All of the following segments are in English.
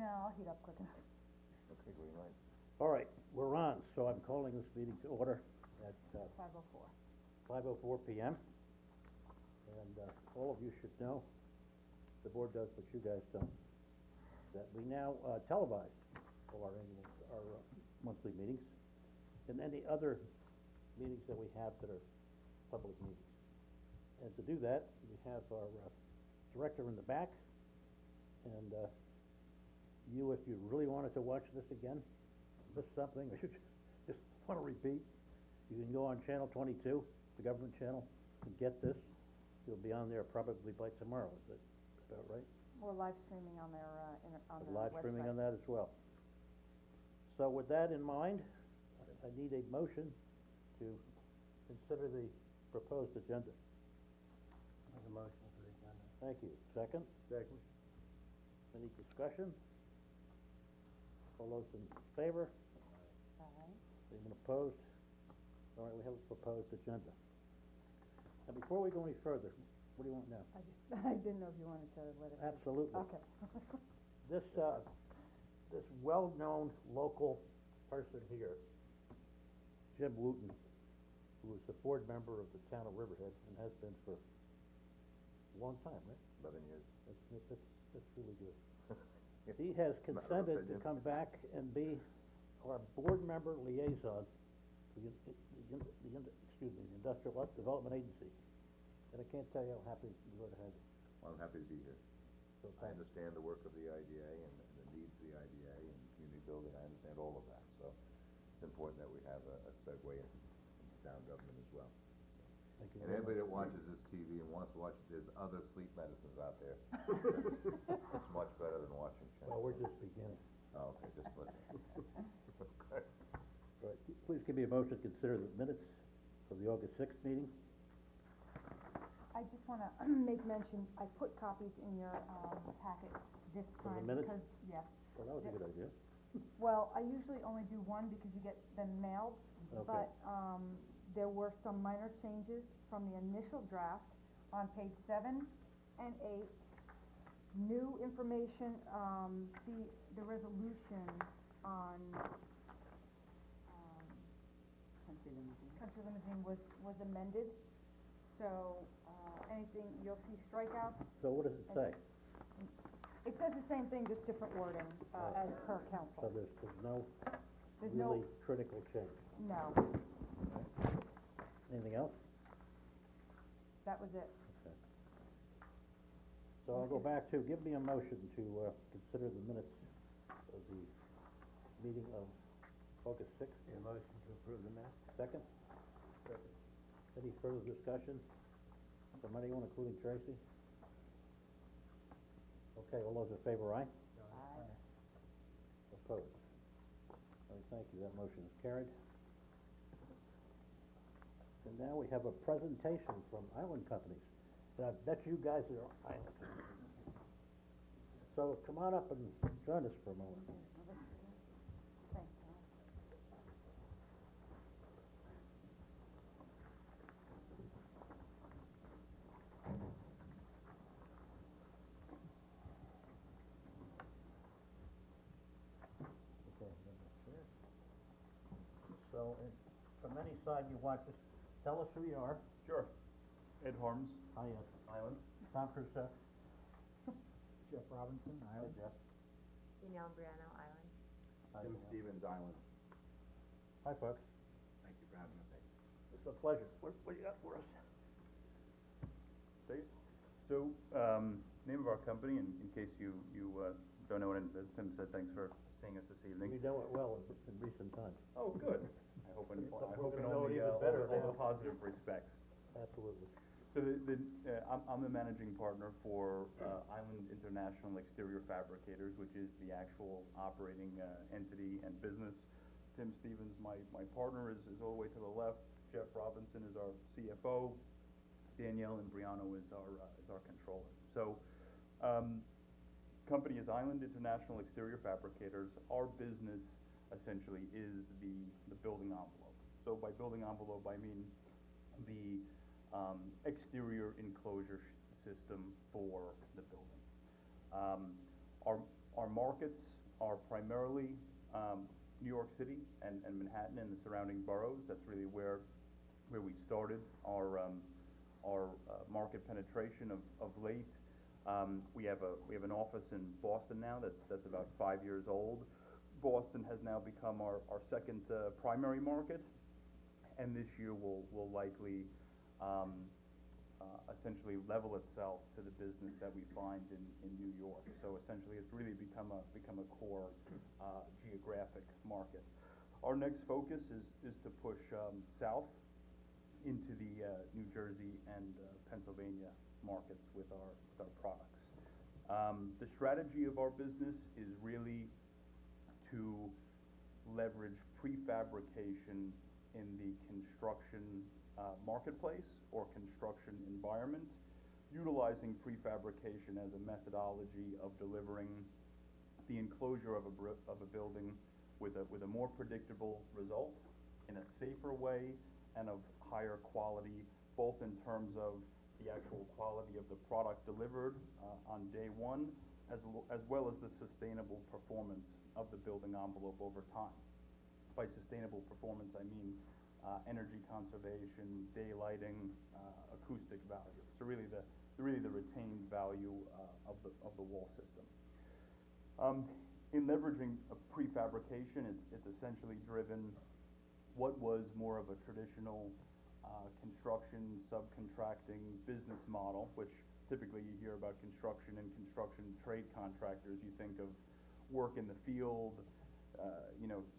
No, I'll heat up quick enough. Okay, green light. All right, we're on, so I'm calling this meeting to order at 5:04. 5:04 PM. And all of you should know, the board does, but you guys don't, that we now televise all our monthly meetings and any other meetings that we have that are public meetings. And to do that, we have our director in the back, and you, if you really wanted to watch this again, missed something, or you just wanna repeat, you can go on channel 22, the government channel, and get this. You'll be on there probably by tomorrow, is that about right? We're live streaming on their, on their Live website. streaming on that as well. So with that in mind, I need a motion to consider the proposed agenda. Make a motion for the agenda. Thank you. Second? Second. Any discussion? All those in favor? Alright. Anyone opposed? All right, we have a proposed agenda. Now, before we go any further, what do you want now? I didn't know if you wanted to let it. Absolutely. Okay. This well-known local person here, Jim Wooten, who is a board member of the town of Riverhead and has been for a long time, right? 11 years. That's really good. He has consented to come back and be our board member liaison to the Industrial Development Agency. And I can't tell you how happy we are to have you. Well, I'm happy to be here. So I thanks. understand the work of the IDA and the needs of the IDA and community building, I understand all of that, so it's important that we have a segue into town government as well, so. Thank you And very anybody much. that watches this TV and wants to watch it, there's other sleep medicines out there. It's much better than watching Channel Well, we're 4. just beginning. Oh, okay, just to let you know. Okay. All right, please give me a motion to consider the minutes of the August sixth meeting. I just wanna make mention, I put copies in your, packet this Of the time minutes? because, yes. Well, that was a good idea. Well, I usually only do one because you get them mailed, Okay. but, there were some minor changes from the initial draft on page 7 and 8. New information, the resolution on, Country Limousine was amended, so, anything, you'll see strikeouts. So what does it say? It says the same thing, just different wording, as per So council. there's no There's no, really critical change. no, Anything else? that was it. Okay. So I'll go back to, give me a motion to, consider the minutes of the meeting of August sixth. A motion to approve the minutes? Second? Second. Any further discussion from anyone, including Tracy? Okay, all those in favor, aye? Aye. Opposed? All right, thank you, that motion is carried. And now we have a presentation from Island Companies. And I bet you guys are Island Companies. So come on up and join us for a moment. Thanks, Tom. Okay, so, from any side you want, just tell us who you are. Sure. Ed Harms, Hi, Island. Tom Crusoe. Jeff Robinson, Hi, Island. Jeff. Danielle Briano, Island. Hi, Tim Danielle. Stevens, Island. Hi, folks. Thank you for having us. It's a pleasure. What do you got for us? Dave? So, name of our company, in case you don't know it, as Tim said, thanks for seeing us this We evening. know it well in recent times. Oh, good. I hope in We're gonna know it only, even better all now. the positive respects. Absolutely. So I'm the managing partner for Island International Exterior Fabricators, which is the actual operating entity and business. Tim Stevens, my partner, is all the way to the left. Jeff Robinson is our CFO. Danielle Imbriano is our controller. So, company is Island International Exterior Fabricators. Our business essentially is the building envelope. So by building envelope, I mean the exterior enclosure system for the building. Our markets are primarily, New York City and Manhattan and the surrounding boroughs. That's really where we started our market penetration of late. We have an office in Boston now that's about 5 years old. Boston has now become our second primary market, and this year will likely essentially level itself to the business that we find in New York. So essentially, it's really become a core geographic market. Our next focus is to push south into the New Jersey and Pennsylvania markets with our products. The strategy of our business is really to leverage prefabrication in the construction marketplace or construction environment, utilizing prefabrication as a methodology of delivering the enclosure of a building with a more predictable result, in a safer way, and of higher quality, both in terms of the actual quality of the product delivered on day one, as well as the sustainable performance of the building envelope over time. By sustainable performance, I mean energy conservation, daylighting, acoustic value. So really the retained value of the wall system. In leveraging a prefabrication, it's essentially driven what was more of a traditional construction subcontracting business model, which typically you hear about construction and construction trade contractors. You think of work in the field,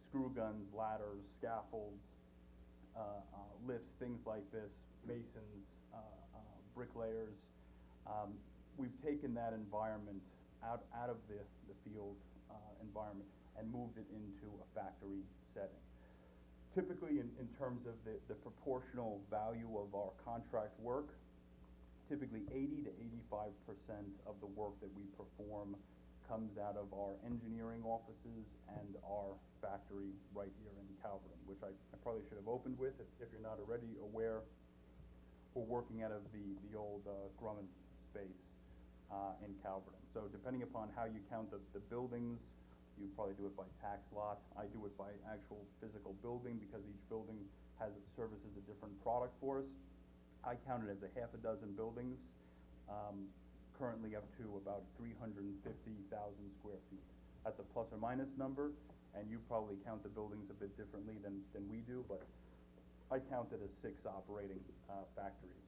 screw guns, ladders, scaffolds, lifts, things like this, masons, bricklayers. We've taken that environment out of the field environment and moved it into a factory setting. Typically, in terms of the proportional value of our contract work, typically 80 to 85% of the work that we perform comes out of our engineering offices and our factory right here in Calverton, which I probably should have opened with. If you're not already aware, we're working out of the old Grumman space in Calverton. So depending upon how you count the buildings, you probably do it by tax lot. I do it by actual physical building, because each building services a different product for us. I count it as a half a dozen buildings, currently up to about 350,000 square feet. That's a plus or minus number, and you probably count the buildings a bit differently than we do, but I count it as 6 operating factories.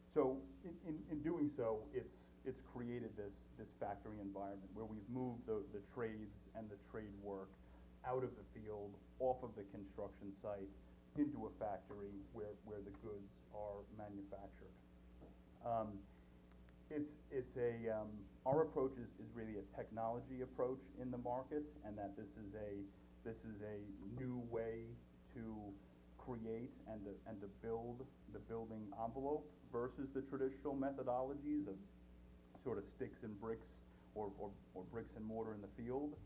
So in doing so, it's created this factory environment where we've moved the trades and the trade work out of the field, off of the construction site, into a factory where the goods are manufactured. Our approach is really a technology approach in the market, and that this is a new way to create and to build the building envelope versus the traditional methodologies of sort of sticks and bricks or bricks and mortar in the field,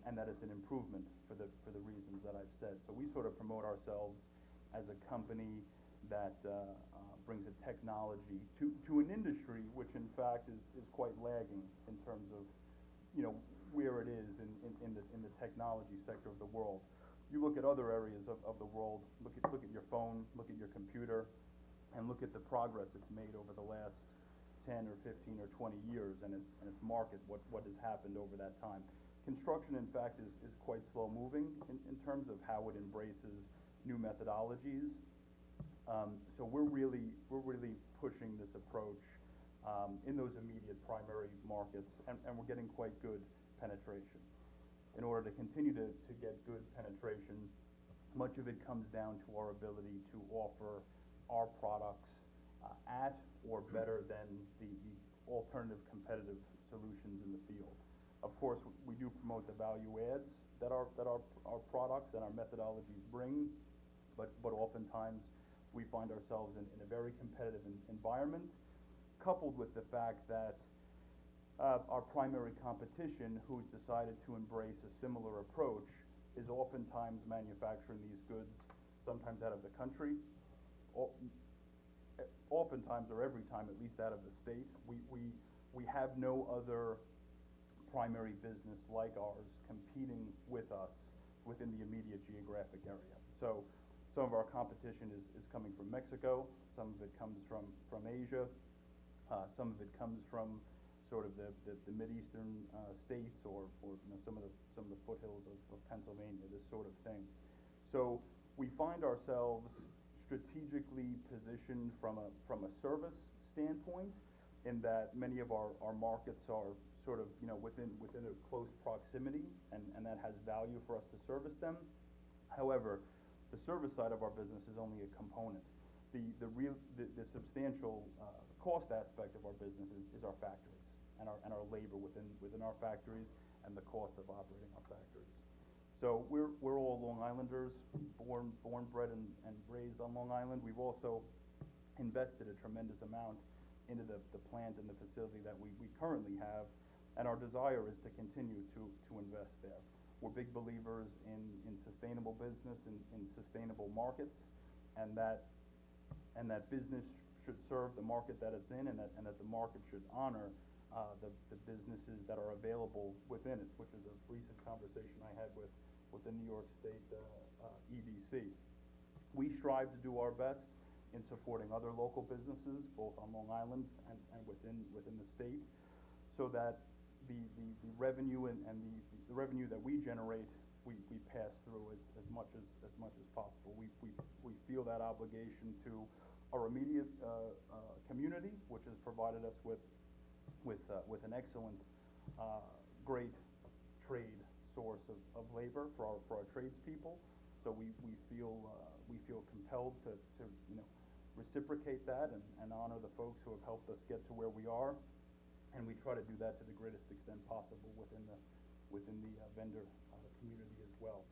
and that it's an improvement for the reasons that I've said. So we sort of promote ourselves as a company that brings a technology to an industry which in fact is quite lagging in terms of where it is in the technology sector of the world. You look at other areas of the world, look at your phone, look at your computer, and look at the progress it's made over the last 10 or 15 or 20 years, and its market, what has happened over that time. Construction, in fact, is quite slow moving in terms of how it embraces new methodologies. So we're really pushing this approach in those immediate primary markets, and we're getting quite good penetration. In order to continue to get good penetration, much of it comes down to our ability to offer our products at or better than the alternative competitive solutions in the field. Of course, we do promote the value adds that our products and our methodologies bring, but oftentimes we find ourselves in a very competitive environment, coupled with the fact that our primary competition, who's decided to embrace a similar approach, is oftentimes manufacturing these goods, sometimes out of the country, oftentimes or every time, at least out of the state. We we have no other primary business like ours competing with us within the immediate geographic area. So some of our competition is coming from Mexico, some of it comes from Asia, some of it comes from sort of the Mideastern states or you know, some of the foothills of Pennsylvania, this sort of thing. So we find ourselves strategically positioned from a service standpoint, in that many of our markets are sort of, you know, within a close proximity, and that has value for us to service them. However, the service side of our business is only a component. The substantial cost aspect of our business is our factories and our labor within our factories, and the cost of operating our factories. So we're all Long Islanders, born, bred, and raised on Long Island. We've also invested a tremendous amount into the plant and the facility that we currently have, and our desire is to continue to invest there. We're big believers in sustainable business, in sustainable markets, and that business should serve the market that it's in, and that the market should honor the businesses that are available within it, which is a recent conversation I had with the New York State EDC. We strive to do our best in supporting other local businesses, both on Long Island and within the state, so that the revenue and the revenue that we generate, we pass through as much as possible. We feel that obligation to our immediate community, which has provided us with an excellent, great trade source of labor for our tradespeople. So we feel compelled to you know, reciprocate that and honor the folks who have helped us get to where we are, and we try to do that to the greatest extent possible within the vendor community as well.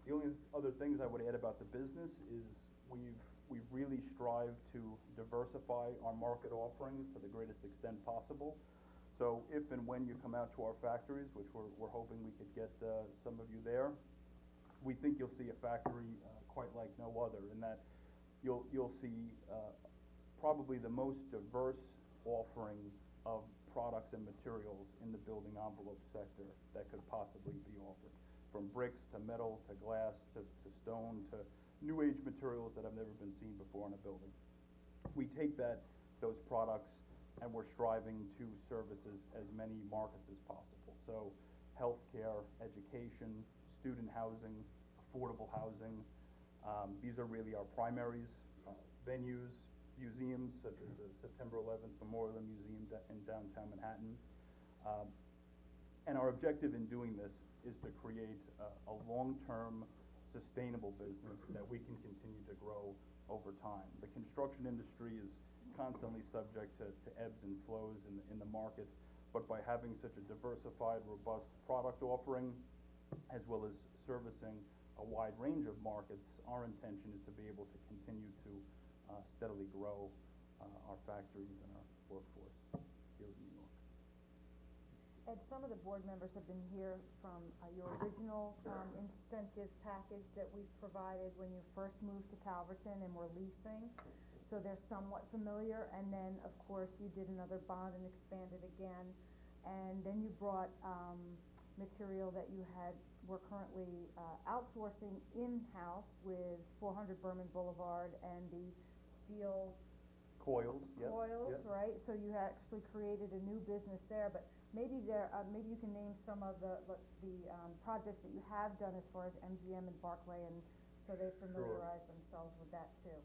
The only other things I would add about the business is we've really strived to diversify our market offerings to the greatest extent possible. So if and when you come out to our factories, which we're hoping we could get some of you there, we think you'll see a factory quite like no other, in that you'll see probably the most diverse offering of products and materials in the building envelope sector that could possibly be offered, from bricks to metal to glass to stone to new age materials that have never been seen before in a building. We take those products, and we're striving to service as many markets as possible. So healthcare, education, student housing, affordable housing, these are really our primaries. Venues, museums such as the September 11th Memorial Museum in downtown Manhattan. And our objective in doing this is to create a long-term sustainable business that we can continue to grow over time. The construction industry is constantly subject to ebbs and flows in the market, but by having such a diversified, robust product offering, as well as servicing a wide range of markets, our intention is to be able to continue to steadily grow our factories and our workforce here in New York. Ed, some of the board members have been here from your original incentive package that we provided when you first moved to Calverton and were leasing, so they're somewhat familiar. And then, of course, you did another bond and expanded again, and then you brought material that you were currently outsourcing in-house with 400 Berman Boulevard and the steel Coils, yep. coils, yep. right? So you actually created a new business there, but maybe maybe you can name some of the projects that you have done as far as MGM and Barclay, and so they familiarize themselves with that too.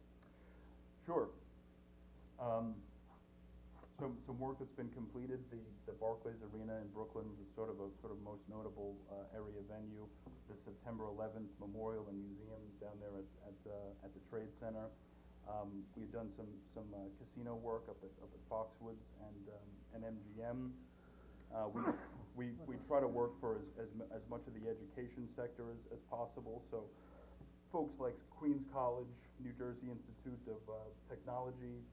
Sure. Some work that's been completed. The Barclays Arena in Brooklyn was sort of most notable area venue. The September 11th Memorial and Museum down there at the Trade Center. We've done some casino work up at Foxwoods and MGM. We try to work for as much of the education sector as possible. So folks like Queens College, New Jersey Institute of Technology,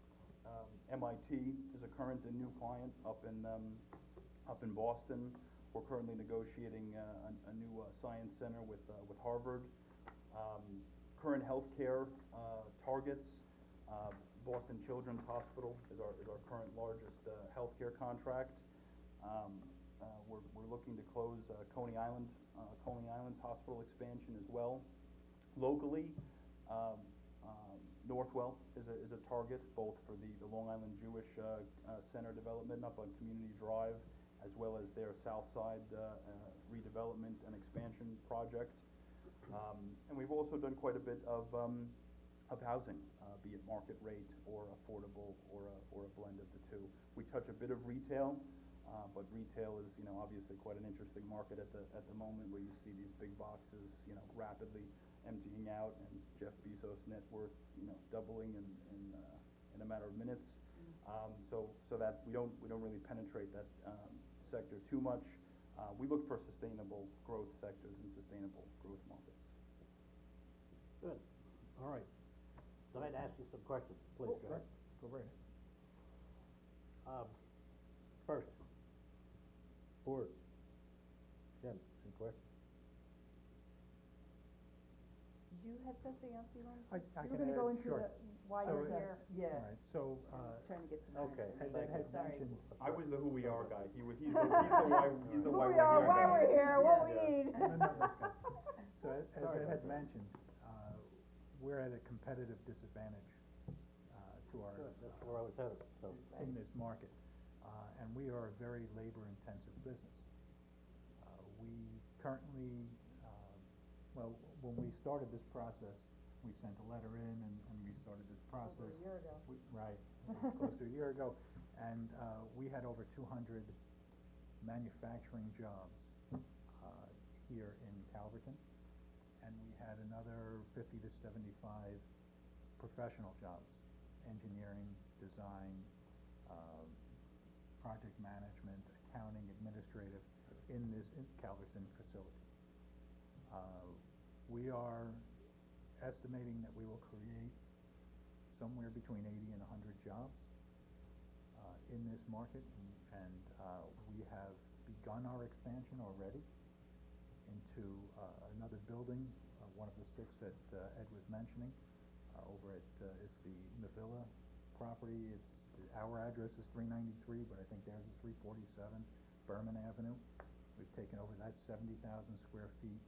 MIT is a current and new client up in Boston. We're currently negotiating a new science center with Harvard. Current healthcare targets, Boston Children's Hospital is our current largest, healthcare contract. We're looking to close, Coney Island's hospital expansion as well. Locally, Northwell is a target, both for the Long Island Jewish Center development up on Community Drive, as well as their South Side redevelopment and expansion project. And we've also done quite a bit of housing, be it market rate or affordable or a blend of the two. We touch a bit of retail, but retail is, obviously quite an interesting market at the moment, where you see these big boxes, rapidly emptying out, and Jeff Bezos' net worth, doubling in a matter of minutes. So that we don't really penetrate that sector too much. We look for sustainable growth sectors and sustainable growth markets. Good, all right. So I'd ask you some questions, please. Sure, go right ahead. First, board. Jim, any questions? Do you have something else you want? I You can were gonna go add, into sure. the, why So, you're here. All right, so, Just trying to get some. Okay. as Ed had Sorry. mentioned, I was the who we are guy. He's the why Who we're we here are, why guy. we're here, what we Yeah. need. no, that's good. So as Sorry Ed about had that. mentioned, we're at a competitive disadvantage, to our, Good, that's where I was headed, so. in this market. And we are a very labor-intensive business. We currently, well, when we started this process, we sent a letter in and we started this process. Over a year ago. Right, it was close to a year ago, and, we had over 200 manufacturing jobs, here in Calverton, and we had another 50 to 75 professional jobs, engineering, design, project management, accounting, administrative, in this Calverton facility. We are estimating that we will create somewhere between 80 and 100 jobs in this market, and we have begun our expansion already into another building, one of the 6 that Ed was mentioning, over at, it's the Mavilla property. Our address is 393, but I think theirs is 347 Berman Avenue. We've taken over that 70,000 square feet,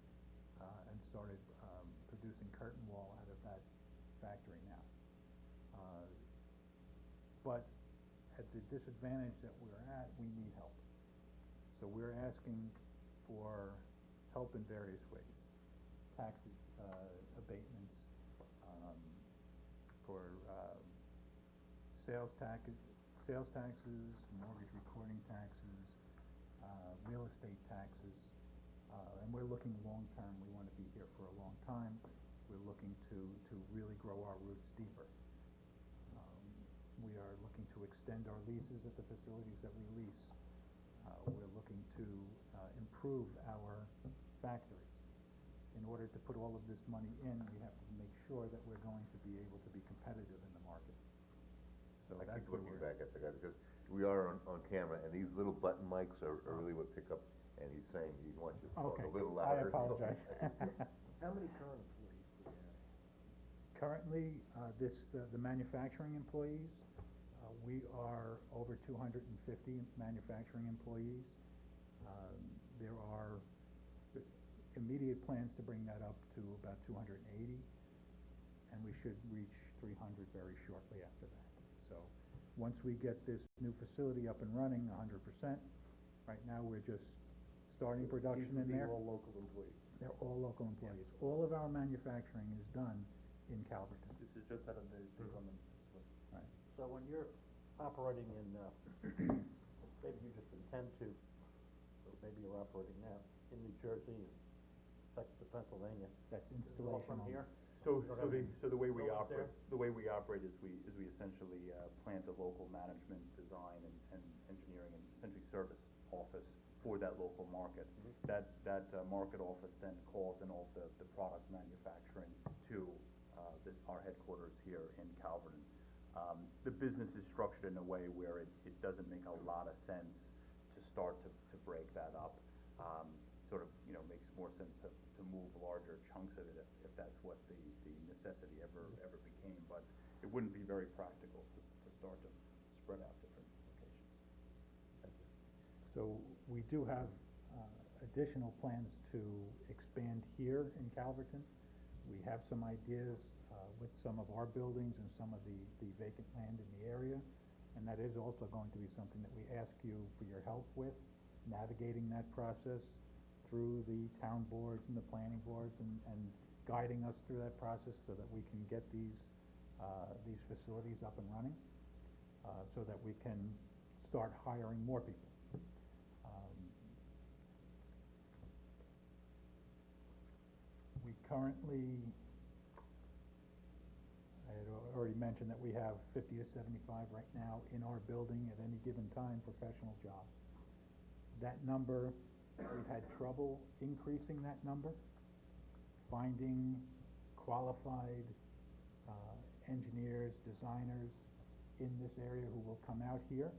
and started producing curtain wall out of that factory now. But at the disadvantage that we're at, we need help. So we're asking for help in various ways. Tax abatements, for sales taxes, mortgage recording taxes, real estate taxes, and we're looking long-term. We wanna be here for a long time. We're looking to really grow our roots deeper. We are looking to extend our leases at the facilities that we lease. We're looking to improve our factories. In order to put all of this money in, we have to make sure that we're going to be able to be competitive in the market. So I that's keep where looking we're. back at the guy, because we are on camera, and these little button mics are really what pick up, and he's saying he wants you to talk Okay, a little I louder. so- apologize. How many current employees do you have? Currently, the manufacturing employees, we are over 250 manufacturing employees. There are immediate plans to bring that up to about 280, and we should reach 300 very shortly after that. So, once we get this new facility up and running 100%, right now we're just starting production in there. These would be all local employees? They're all local employees. All of our manufacturing is done in Calverton. This is just out of the government. Right. So when you're operating in, maybe you just intend to, or maybe you're operating now, in New Jersey and to Pennsylvania. That's This is all installation from only. here? So Don't have any the way we buildings operate, there? the way we operate is we essentially, plant a local management, design, and engineering, and essentially service office for that local market. That market office then calls in all the product manufacturing to, our headquarters here in Calverton. The business is structured in a way where it doesn't make a lot of sense to start to break that up. Sort of, makes more sense to move larger chunks of it if that's what the necessity ever became. But it it wouldn't be very practical to start to spread out different locations. So we do have, additional plans to expand here in Calverton. We have some ideas, with some of our buildings and some of the vacant land in the area. And that is also going to be something that we ask you for your help with, navigating that process through the town boards and the planning boards and guiding us through that process so that we can get these facilities up and running, so that we can start hiring more people. We currently, I had already mentioned that we have 50 to 75 right now in our building at any given time, professional jobs. That number, we've had trouble increasing that number, finding qualified engineers, designers in this area who will come out here.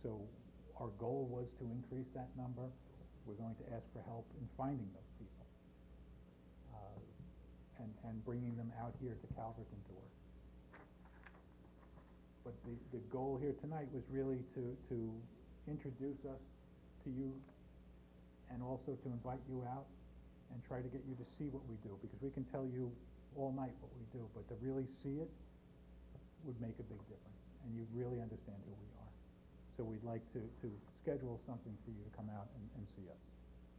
So our goal was to increase that number. We're going to ask for help in finding those people, and bringing them out here to Calverton to work. But the goal here tonight was really to introduce us to you, and also to invite you out and try to get you to see what we do, because we can tell you all night what we do, but to really see it would make a big difference, and you really understand who we are. So we'd like to schedule something for you to come out and see us.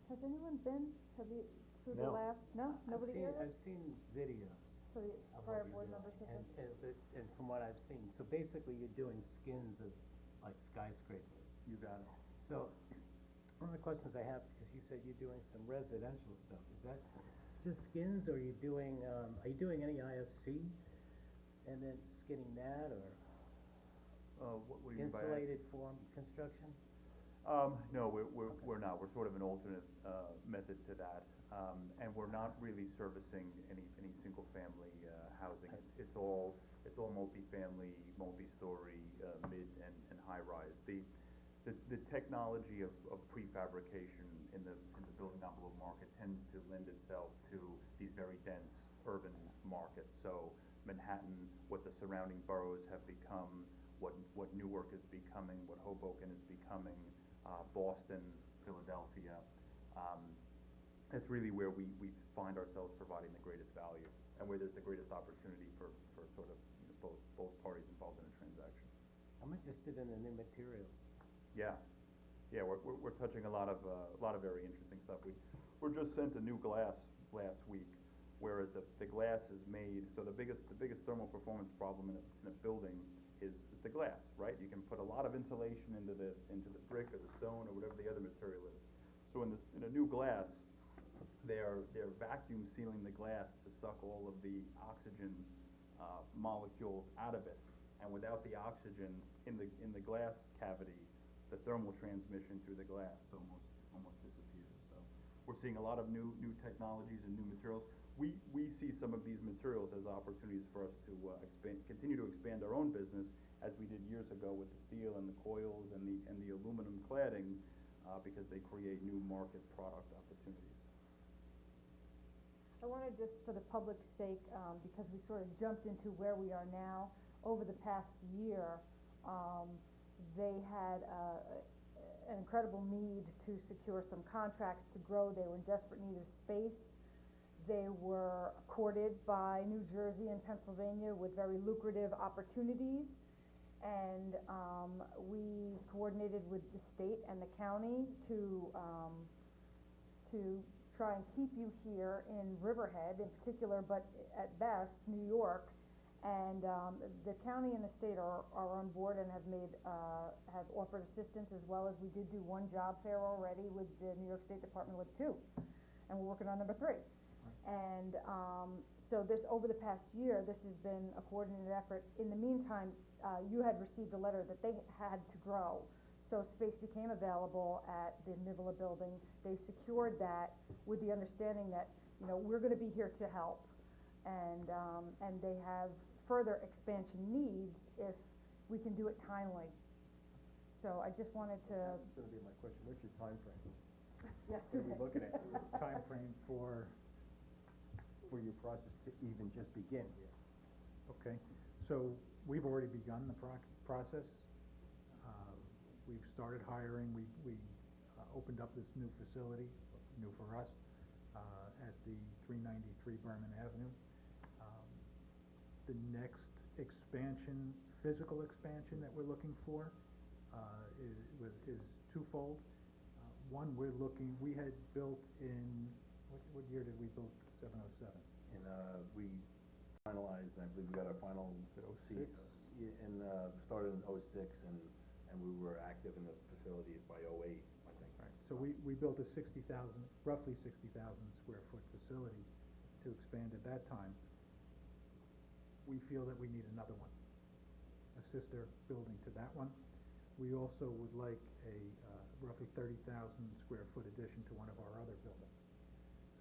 Has anyone been, have you, through the No. last, no, nobody here? I've seen videos. So the of prior what board you're members doing, have been? and from what I've seen, so basically you're doing skins of like skyscrapers. You got it. So, one of the questions I have, because you said you're doing some residential stuff, is that just skins, or are you doing any IFC? And then skinning that, or What do you mean by that? insulated form construction? No, we're not. We're sort of an alternate, method to that. And we're not really servicing any single-family, housing. It's all multifamily, multi-story, mid and high-rise. The technology of prefabrication in the building envelope market tends to lend itself to these very dense urban markets. So Manhattan, what the surrounding boroughs have become, what Newark is becoming, what Hoboken is becoming, Boston, Philadelphia. That's really where we find ourselves providing the greatest value, and where there's the greatest opportunity for sort of, you know, both parties involved in a transaction. I'm interested in the new materials. Yeah, we're touching a lot of very interesting stuff. We're just sent a new glass last week, whereas the glass is made, so the biggest thermal performance problem in a building is the glass, right? You can put a lot of insulation into the brick or the stone or whatever the other material is. So in a new glass, they're vacuum sealing the glass to suck all of the oxygen molecules out of it. And without the oxygen in the glass cavity, the thermal transmission through the glass almost disappears. So we're seeing a lot of new technologies and new materials. We see some of these materials as opportunities for us to continue to expand our own business, as we did years ago with the steel and the coils and the aluminum cladding, because they create new market product opportunities. I wanna just, for the public's sake, because we sort of jumped into where we are now, over the past year, they had an incredible need to secure some contracts to grow. They were in desperate need of space. They were courted by New Jersey and Pennsylvania with very lucrative opportunities. And we coordinated with the state and the county to try and keep you here in Riverhead in particular, but at best, New York. And the county and the state are on board and have offered assistance, as well as we did do one job fair already with the New York State Department with 2. And we're working on number 3. And so this, over the past year, this has been a coordinated effort. In the meantime, you had received a letter that they had to grow. So space became available at the Nivola building. They secured that with the understanding that, you know, we're gonna be here to help. And they have further expansion needs if we can do it timely. So I just wanted to. That was gonna be my question, what's your timeframe? Yesterday. What are we looking at? Timeframe for For your process to even just begin here? Okay, so we've already begun the process. We've started hiring, we opened up this new facility, new for us, at the 393 Berman Avenue. The next expansion, physical expansion that we're looking for, is twofold. One, we had built in, what year did we build 707? And, we finalized, and I believe we got our final '06? started in '06, and we were active in the facility by '08, I think. Right, so we built a roughly 60,000 square foot facility to expand at that time. We feel that we need another one, a sister building to that one. We also would like a roughly 30,000 square foot addition to one of our other buildings.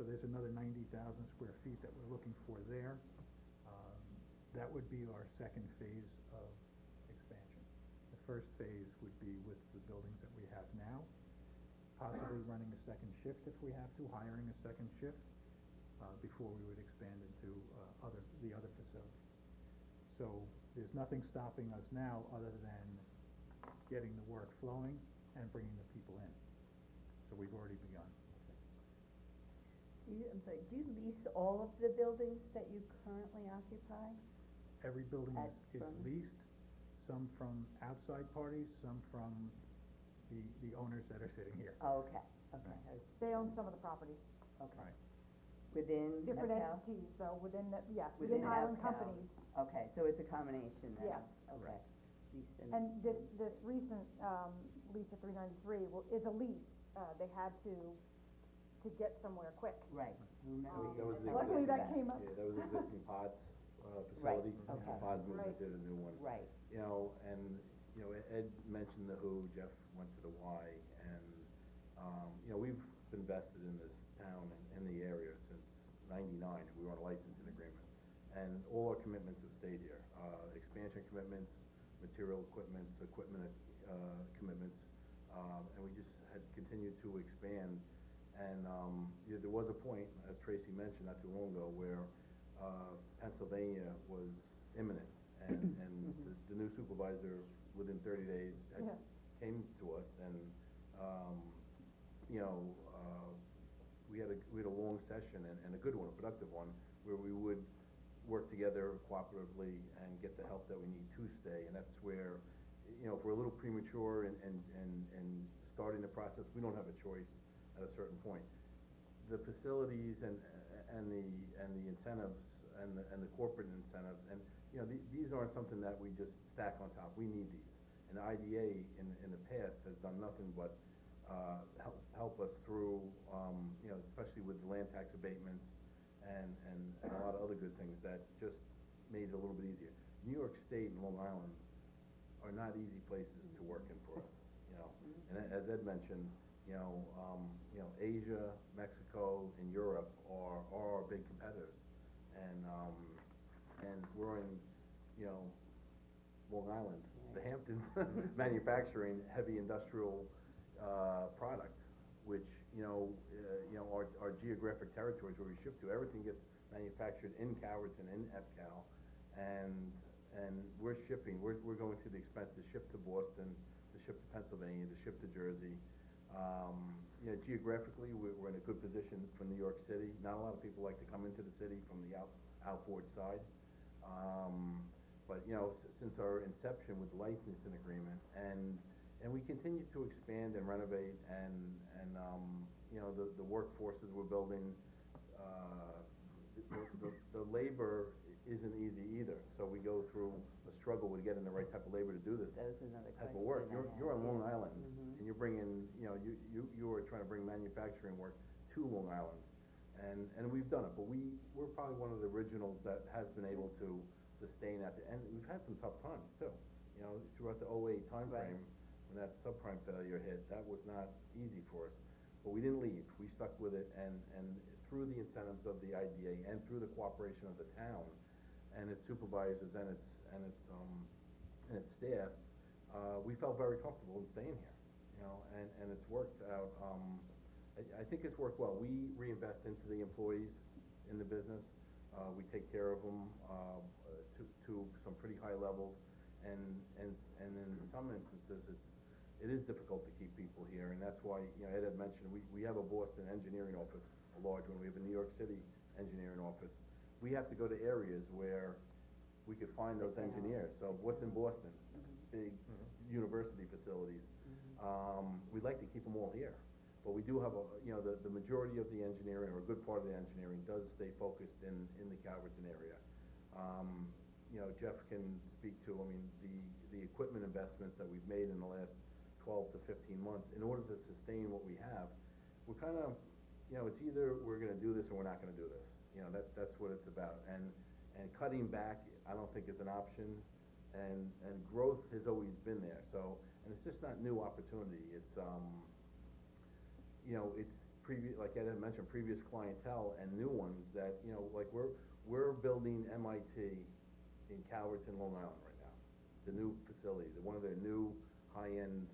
So there's another 90,000 square feet that we're looking for there. That would be our second phase of expansion. The first phase would be with the buildings that we have now, possibly running a second shift if we have to, hiring a second shift, before we would expand into the other facilities. So there's nothing stopping us now other than getting the work flowing and bringing the people in. So we've already begun. Do you lease all of the buildings that you currently occupy? Every building is From- leased, some from outside parties, some from the owners that are sitting here. Oh, okay, okay, I was just, They own some of the properties. okay. Right. Within Different NetCal? entities though, within Within within Island NetCal. companies. Okay, so it's a combination then? Yes. Okay, leased and. And this recent, lease at 393 is a lease. They had to get somewhere quick. Right, remember That you was had the Luckily mentioned that came up. Yeah, that was existing pods, facility. okay. Pods moved, Right. did a new one. Right, You know, and, you know, Ed mentioned the who, Jeff went to the why, and, you know, we've been vested in this town and in the area since '99, and we were on a licensing agreement. And all our commitments have stayed here, expansion commitments, material equipment, commitments, and we just had continued to expand. And, yeah, there was a point, as Tracy mentioned not too long ago, where, Pennsylvania was imminent, and the new supervisor, within 30 days, Yeah. came to us, and, you know, we had a long session, and a good one, a productive one, where we would work together cooperatively and get the help that we need to stay, and that's where, you know, if we're a little premature and starting the process, we don't have a choice at a certain point. The facilities and the incentives and the corporate incentives, and, you know, these aren't something that we just stack on top, we need these. And the IDA in the past has done nothing but, help us through, you know, especially with the land tax abatements and a lot of other good things that just made it a little bit easier. New York State and Long Island are not easy places to work in for us, you know. And as Ed mentioned, you know, Asia, Mexico, and Europe are our big competitors. And we're in, you know, Long Island, the Hamptons, manufacturing heavy industrial, product, which, you know, our geographic territories where we ship to, everything gets manufactured in Cowards and in EPCAL, and we're shipping, we're going to the expense to ship to Boston, to ship to Pennsylvania, to ship to Jersey. You know, geographically, we're in a good position for New York City. Not a lot of people like to come into the city from the outboard side. But, you know, since our inception with the licensing agreement, and we continue to expand and renovate, and you know, the workforces we're building, the labor isn't easy either. So we go through a struggle with getting the right type of labor to do this that was another type question of work. I You're on had, Long yeah. Island, and you're bringing, you know, you are trying to bring manufacturing work to Long Island, and we've done it, but we're probably one of the originals that has been able to sustain that, and we've had some tough times too. You know, throughout the '08 timeframe, when that subprime failure hit, that was not easy for us, but we didn't leave, we stuck with it, and through the incentives of the IDA, and through the cooperation of the town, and its supervisors, and its staff, we felt very comfortable in staying here, you know, and it's worked out, I think it's worked well. We reinvest into the employees in the business. We take care of them, to some pretty high levels, and in some instances, it is difficult to keep people here, and that's why, you know, Ed had mentioned, we have a Boston engineering office, a large one, we have a New York City engineering office. We have to go to areas where we could find those engineers, so what's in Boston? Big university facilities. We'd like to keep them all here, but we do have you know, the majority of the engineering, or a good part of the engineering, does stay focused in the Calverton area. You know, Jeff can speak to, I mean, the equipment investments that we've made in the last 12 to 15 months, in order to sustain what we have, we're kind of, you know, it's either we're gonna do this or we're not gonna do this. You know, that's what it's about, and cutting back, I don't think is an option, and growth has always been there, so, and it's just not new opportunity, it's, you know, it's like Ed had mentioned, previous clientele and new ones that, you know, like we're building MIT in Calverton, Long Island right now. The new facility, one of their new high-end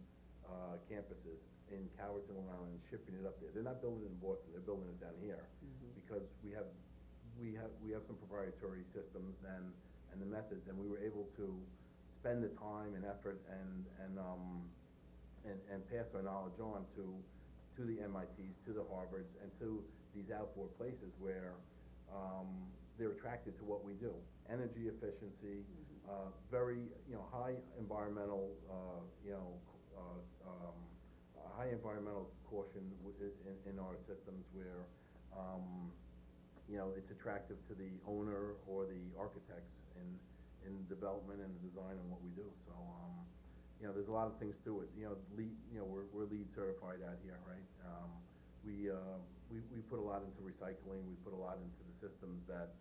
campuses in Calverton, Long Island, and shipping it up there. They're not building it in Boston, they're building it down here, because we have some proprietary systems and the methods, and we were able to spend the time and effort and pass our knowledge on to the MITs, to the Harvards, and to these outboard places where they're attracted to what we do. Energy efficiency, very, you know, high environmental, high environmental caution in our systems where, you know, it's attractive to the owner or the architects in development and design and what we do, so, you know, there's a lot of things to it, you know, we're LEED certified out here, right? We put a lot into recycling, we put a lot into the systems that,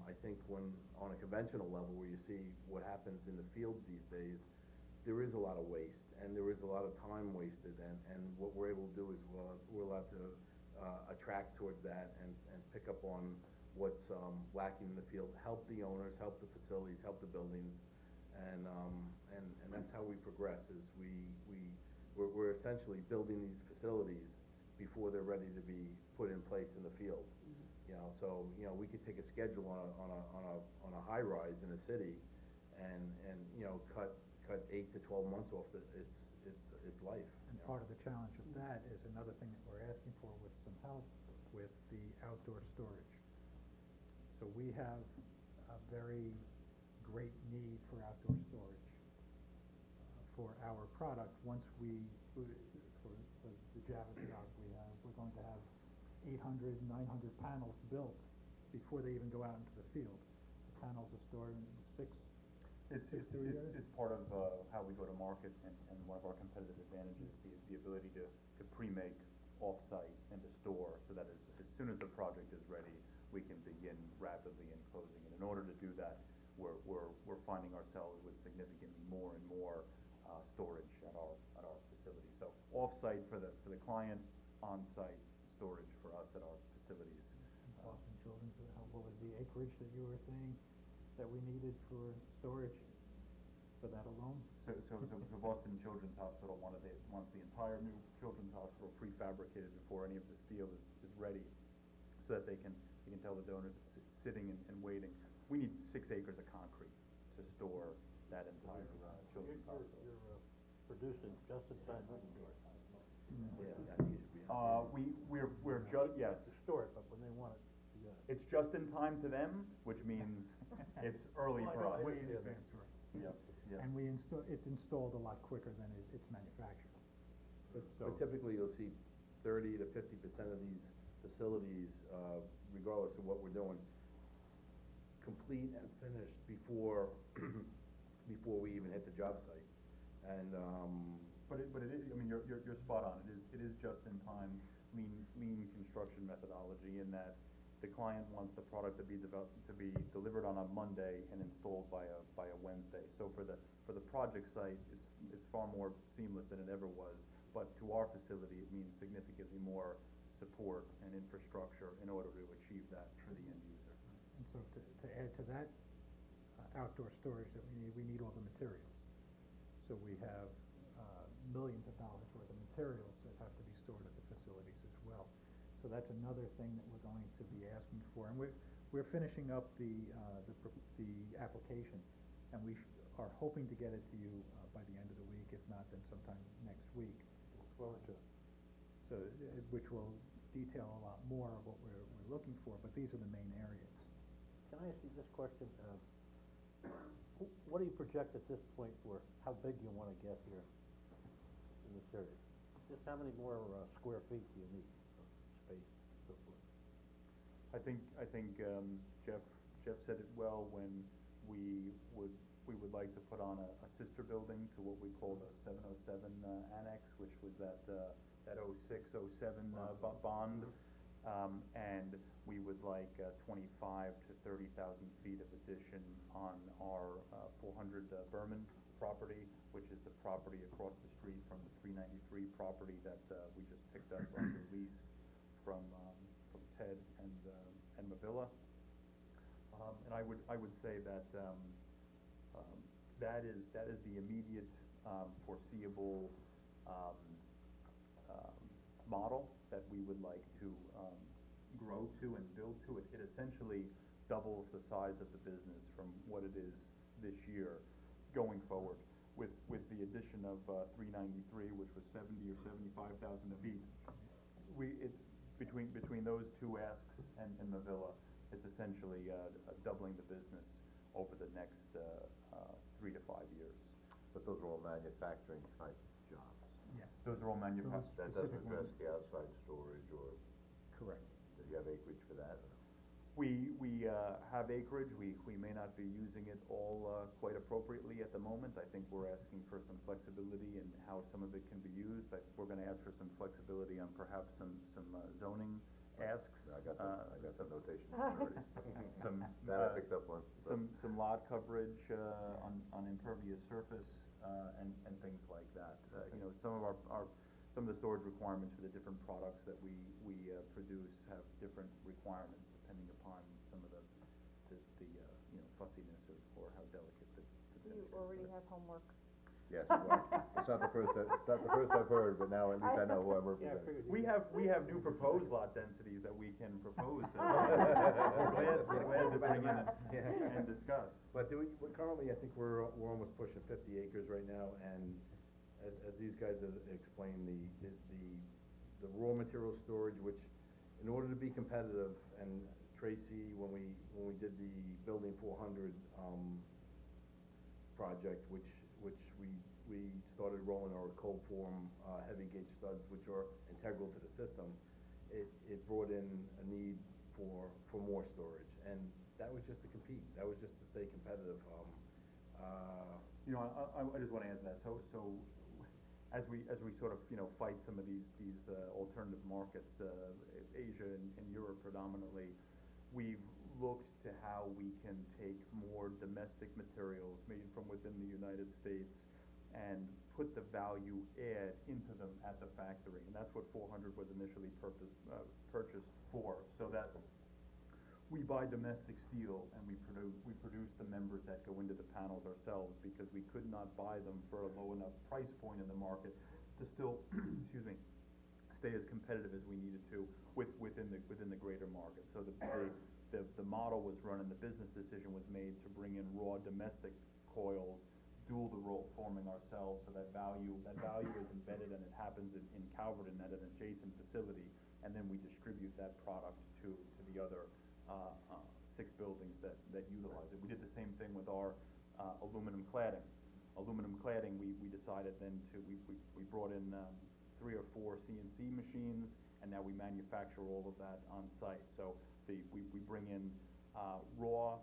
I think when, on a conventional level, where you see what happens in the field these days, there is a lot of waste, and there is a lot of time wasted, and what we're able to do is, we're allowed to, attract towards that and pick up on what's, lacking in the field, help the owners, help the facilities, help the buildings, and that's how we progress, is we're essentially building these facilities before they're ready to be put in place in the field. You know, so, you know, we could take a schedule on a high rise in a city and, you know, cut 8 to 12 months off its life. And part of the challenge of that is another thing that we're asking for with some help with the outdoor storage. So we have a very great need for outdoor storage for our product. Once for the Java job we're going to have 800, 900 panels built before they even go out into the field. The panels are stored in It's part of how we go to market, and one of our competitive advantages, the ability to pre-make off-site and to store, so that as soon as the project is ready, we can begin rapidly enclosing it. In order to do that, we're finding ourselves with significantly more and more storage at our facility. So off-site for the client, on-site storage for us at our facilities. Boston Children's, what was the acreage that you were saying that we needed for storage for that alone? So the Boston Children's Hospital wants the entire new children's hospital prefabricated before any of the steel is ready, so that they can tell the donors it's sitting and waiting. We need 6 acres of concrete to store that entire children's hospital. You're producing just-in-time inventory. Yeah, that needs to be. Yes. To store it, but when they want it, you got it. It's just in time to them, which means it's early for us. Way in advance, right. Yep, yep. And it's installed a lot quicker than it's manufactured. But typically, you'll see 30 to 50% of these facilities, regardless of what we're doing, complete and finished before we even hit the job site. And, But it is, I mean, you're spot on, it is just in time, lean construction methodology, in that the client wants the product to be delivered on a Monday and installed by a Wednesday. So for the project site, it's far more seamless than it ever was, but to our facility, it means significantly more support and infrastructure in order to achieve that for the end user. And so to add to that, outdoor storage that we need all the materials. So we have millions of dollars worth of materials that have to be stored at the facilities as well. So that's another thing that we're going to be asking for. And we're finishing up the application, and we are hoping to get it to you, by the end of the week, if not, then sometime next week. Look forward to it. So, which will detail a lot more of what we're looking for, but these are the main areas. Can I ask you this question? What do you project at this point for how big you wanna get here in this area? Just how many more, square feet do you need of space, so forth? I think, Jeff said it well when we would like to put on a sister building to what we call the 707 annex, which was that 06, 07 bond. And we would like 25 to 30,000 feet of addition on our 400 Berman property, which is the property across the street from the 393 property that we just picked up under lease from Ted and Mabilla. And I would say that that is the immediate foreseeable model that we would like to grow to and build to. It essentially doubles the size of the business from what it is this year going forward. With the addition of 393, which was 70 or 75,000 feet, between those two asks and Mavilla, it's essentially doubling the business over the next 3 to 5 years. But those are all manufacturing type jobs. Yes. Those are all manufactured. That doesn't Specific address ones. the outside storage, or Correct. do you have acreage for that? We have acreage. We may not be using it all quite appropriately at the moment. I think we're asking for some flexibility in how some of it can be used. We're gonna ask for some flexibility on perhaps some zoning asks. I got the some- notation already. Some, That I picked up on. some lot coverage, on impervious surface, and things like that. You know, some of the storage requirements for the different products that we produce have different requirements depending upon some of the you know, fussiness or how delicate the So you already have homework. Yes, well, it's not the first I've heard, but now at least I know who I'm representing. We have new proposed lot densities that we can propose, so we're glad to bring in and discuss. But we're currently, I think we're almost pushing 50 acres right now, and as these guys have explained, the raw material storage, which in order to be competitive, and Tracy, when we did the Building 400 project, which we started rolling our cold form heavy gauge studs, which are integral to the system, it brought in a need for more storage, and that was just to compete, that was just to stay competitive. You know, I just wanna add to that, so as we sort of, you know, fight some of these alternative markets, Asia and Europe predominantly, we've looked to how we can take more domestic materials made from within the United States and put the value add into them at the factory, and that's what 400 was initially purchased for, so that we buy domestic steel and we produce the members that go into the panels ourselves, because we could not buy them for a low enough price point in the market to still, excuse me, stay as competitive as we needed to within the greater market. So the model was run and the business decision was made to bring in raw domestic coils, dual the roll forming ourselves, so that value is embedded and it happens in Calverton at an adjacent facility, and then we distribute that product to the other 6 buildings that utilize it. We did the same thing with our aluminum cladding. Aluminum cladding, we decided then we brought in 3 or 4 CNC machines, and now we manufacture all of that on site. So we bring in raw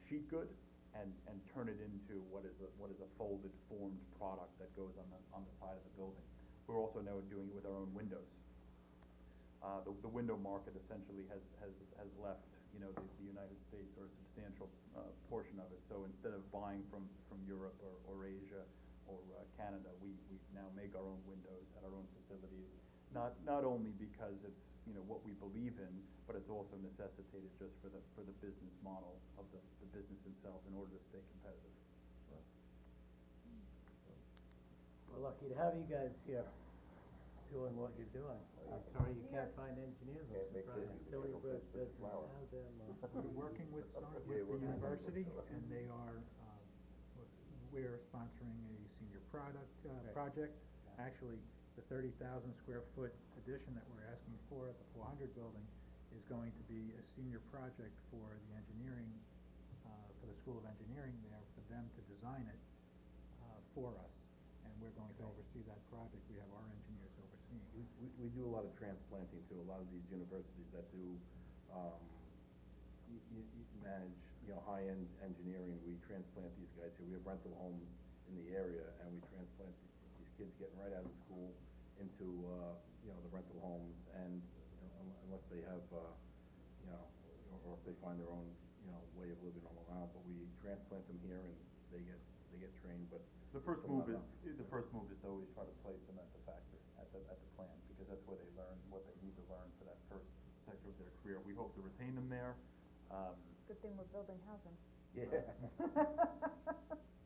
sheet good and turn it into what is a folded formed product that goes on the side of the building. We're also now doing it with our own windows. The window market essentially has left, you know, the United States, or a substantial portion of it. So instead of buying from Europe or Asia or Canada, we now make our own windows at our own facilities. Not only because it's, you know, what we believe in, but it's also necessitated just for the business model of the business itself in order to stay competitive. We're lucky to have you guys here. doing what you're doing. I'm sorry you can't find engineers, I'm Can't make surprised it, Stony you Brook can't put doesn't flour. have them, We're working with Stony, Yeah, with the we're working with university, Stony Brook. and they are, we're sponsoring a senior Right. project. Actually, the 30,000 square foot addition that we're asking for at the 400 building is going to be a senior project for the engineering, for the School of Engineering there, for them to design it, for us. And we're going to oversee that project. We have our engineers overseeing it. We do a lot of transplanting too, a lot of these universities that do, manage, high-end engineering, we transplant these guys here. We have rental homes in the area, and we transplant these kids getting right out of school into, the rental homes, and, unless they have, or if they find their own, way of living on Long Island, but we transplant them here and they get trained, but The first still move not is, enough. the first move is to always try to place them at the factory, at the plant, because that's where they learn what they need to learn for that first sector of their career. We hope to retain them there, Good thing we're building housing. Yeah.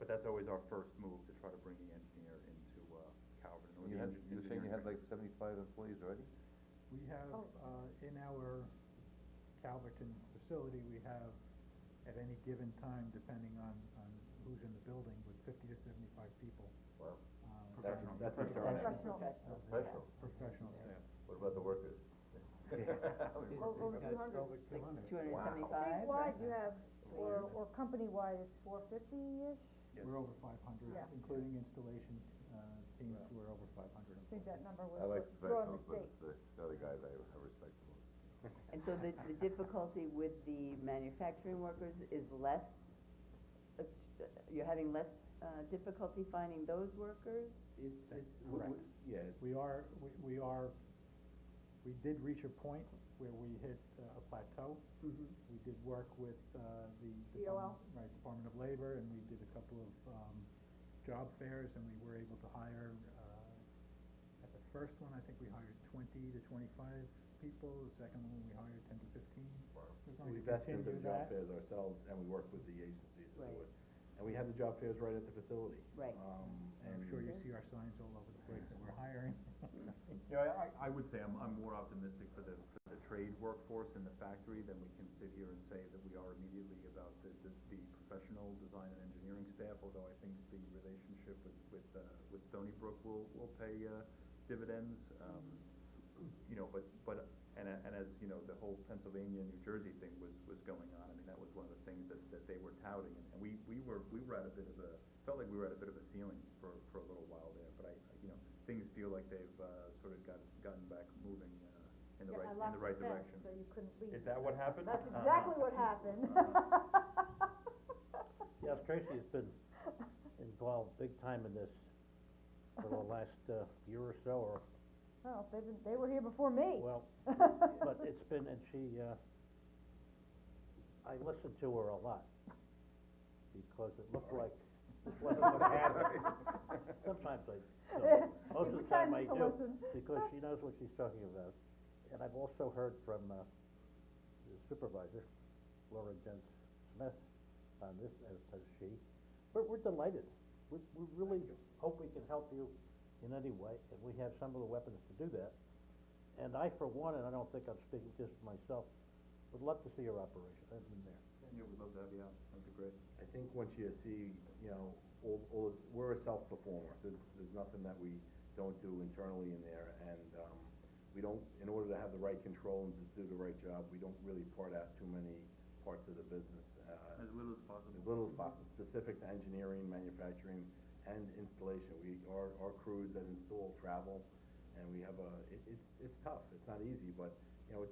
but that's always our first move, to try to bring the engineer into, Calvert, or You the had, you were saying you had engineering. like 75 employees already? We have, Oh. In our Calverton facility, we have, at any given time, depending on who's in the building, with 50 to 75 people. Wow. That's Professional. internal. Professional. Professional staff. What about the workers? Over He's got 200. over 200. 275, Statewide, you have, or company-wide, it's 450-ish? Yes. We're over 500, Yeah. including installation, teams, we're over 500 I think that number I like was drawn professionals, but mistake. it's the other guys I respect the most. And so the difficulty with the manufacturing workers is less, you're having less, difficulty finding those workers? Correct. Yeah, We did reach a point where we hit a plateau. Mm-hmm. We did work with, the DOL. Department of Labor, and we did a couple of, job fairs, and we were able to hire, at the first one, I think we hired 20 to 25 people, the second one, we hired 10 to 15. We're so going we to invest into continue the job that. fairs ourselves, and we work with the agencies to do Right. it. And we have the job fairs right at the facility. Right. And I'm sure you see our signs all over the place that we're hiring. I would say I'm more optimistic for the trade workforce in the factory than we can sit here and say that we are immediately about the professional design and engineering staff, although I think the relationship with Stony Brook will pay, dividends, but as, the whole Pennsylvania, New Jersey thing was going on, I mean, that was one of the things that they were touting, and we were at a bit of felt like we were at a bit of a ceiling for a little while there, but things feel like they've, sort of gotten back moving, in the right direction. So you couldn't leave. Is that what happened? That's exactly what happened. Yes, Tracy's been involved big time in this for the last, year or so, or, Well, they were here before me. well, but it's been, and she, I listened to her a lot, because it looked like this wasn't gonna happen. Sometimes I don't, most of the time I Pretends to do, listen. because she knows what she's talking about. And I've also heard from, the supervisor, Laura Dent Smith, on this, as has she. We're delighted. We really hope we can help you in any way, and we have some of the weapons to do that. And I, for one, and I don't think I'm speaking just for myself, would love to see your operation. I've been there. Yeah, we'd love to have you out, that'd be great. I think once you see, we're a self-performer, there's nothing that we don't do internally in there, and, we don't, in order to have the right control and to do the right job, we don't really part out too many parts of the business, As little as possible. as little as possible, specific to engineering, manufacturing, and installation. Our crews that install travel, and we have it's tough, it's not easy, but, if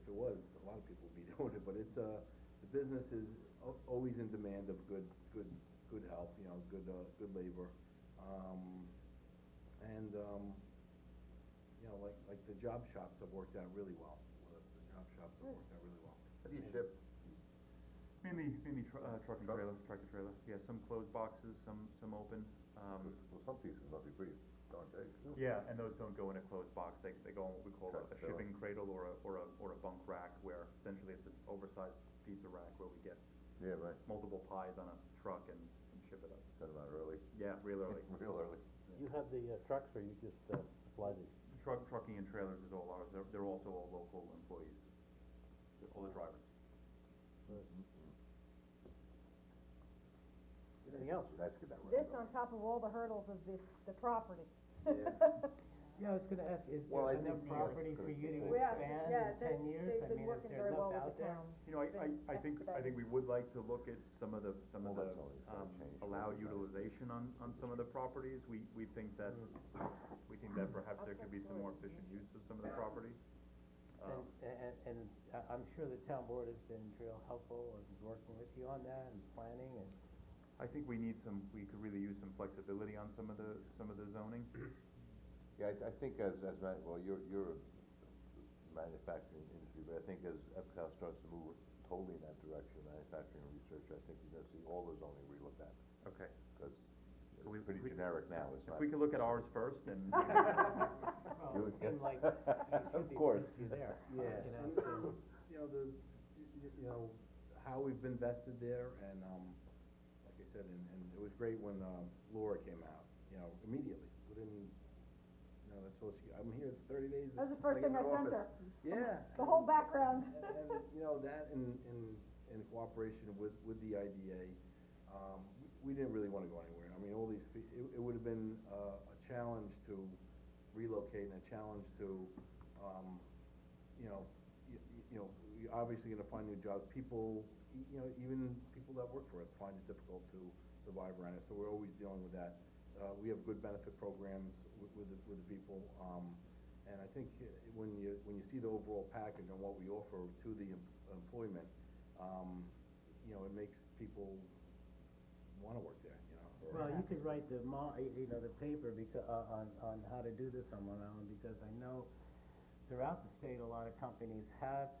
it was, a lot of people would be doing it, but it's, the business is always in demand of good help, good labor. Like the job shops have worked out really well with us, the job shops have worked out really well. How do you ship? Mainly truck and trailer, yeah, some closed boxes, some open, Well, some pieces must be pretty darn big. yeah, and those don't go in a closed box, they go in what we call a Tractor trailer. shipping cradle or a bunk rack, where essentially it's an oversized pizza rack where we get Yeah, right. multiple pies on a truck and ship it up. Send them out early, Yeah, real early. real early. You have the, trucks, or you just, supply these? Trucking and trailers is all ours, they're also all local employees, all the drivers. Anything else? That's good, that This on top of all the hurdles of the property. Yeah, I was gonna ask, is Well, I there enough think property Neil's for you to gonna say- expand Yeah, in 10 years? I mean, is there enough out there? You know, I think we would like to look at some of the, Well, that's only gonna change allowed what we got. utilization on some of the properties. We think that, perhaps there could be some more efficient use of some of the property. And I'm sure the town board has been real helpful in working with you on that and planning and. I think we could really use some flexibility on some of the zoning. Yeah, I think well, you're a manufacturing industry, but I think as EPCAL starts to move totally in that direction, manufacturing and research, I think you're gonna see all the zoning relooked at, Okay. cause we- it's pretty we- generic now, it's not. If we could look at ours first and. Well, it seemed like you should Of be course. pleased you're there, Yeah, you know, and, so. you know, you know, how we've been vested there, and, like I said, and it was great when, Laura came out, you know, immediately, within, you know, that's all I'm here 30 days. That was the first like, in thing I the sent her. office. Yeah. The whole background. And, you know, that in cooperation with the IDA, we didn't really wanna go anywhere. I mean, all these, it would've been, a challenge to relocate and a challenge to, you know, you're obviously gonna find new jobs. People, you know, even people that work for us find it difficult to survive around it, so we're always dealing with that. We have good benefit programs with the people, and I think when you see the overall package and what we offer to the employment, you know, it makes people wanna work there, you know? Well, you could write the paper on how to do this on Long Island, because I know throughout the state, a lot of companies have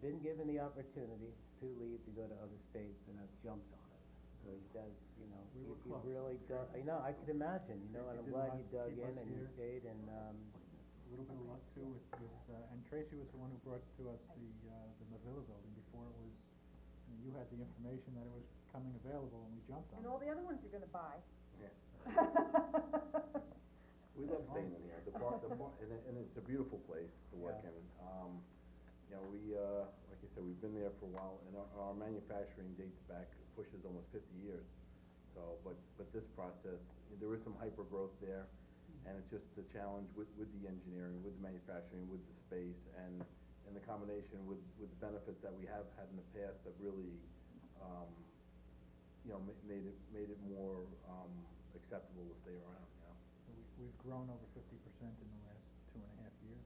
been given the opportunity to leave to go to other states and have jumped on it. So it does, you know, We you were close. really dug, I know, I could imagine, you know, and I'm Tracy did glad not you dug keep in us and you here. stayed and, A little bit of luck too and Tracy was the one who brought to us the Mavilla building before it was, you had the information that it was coming available and we jumped on And it. all the other ones you're gonna buy. Yeah. We love staying in here, and it's a beautiful place to work Yeah. in. You know, like I said, we've been there for a while, and our manufacturing dates back, pushes almost 50 years. So, but this process, there is some hyper growth there, and it's just the challenge with the engineering, with the manufacturing, with the space, and the combination with the benefits that we have had in the past that really, you know, made it more, acceptable to stay around, you know? We've grown over 50% in the last 2.5 years,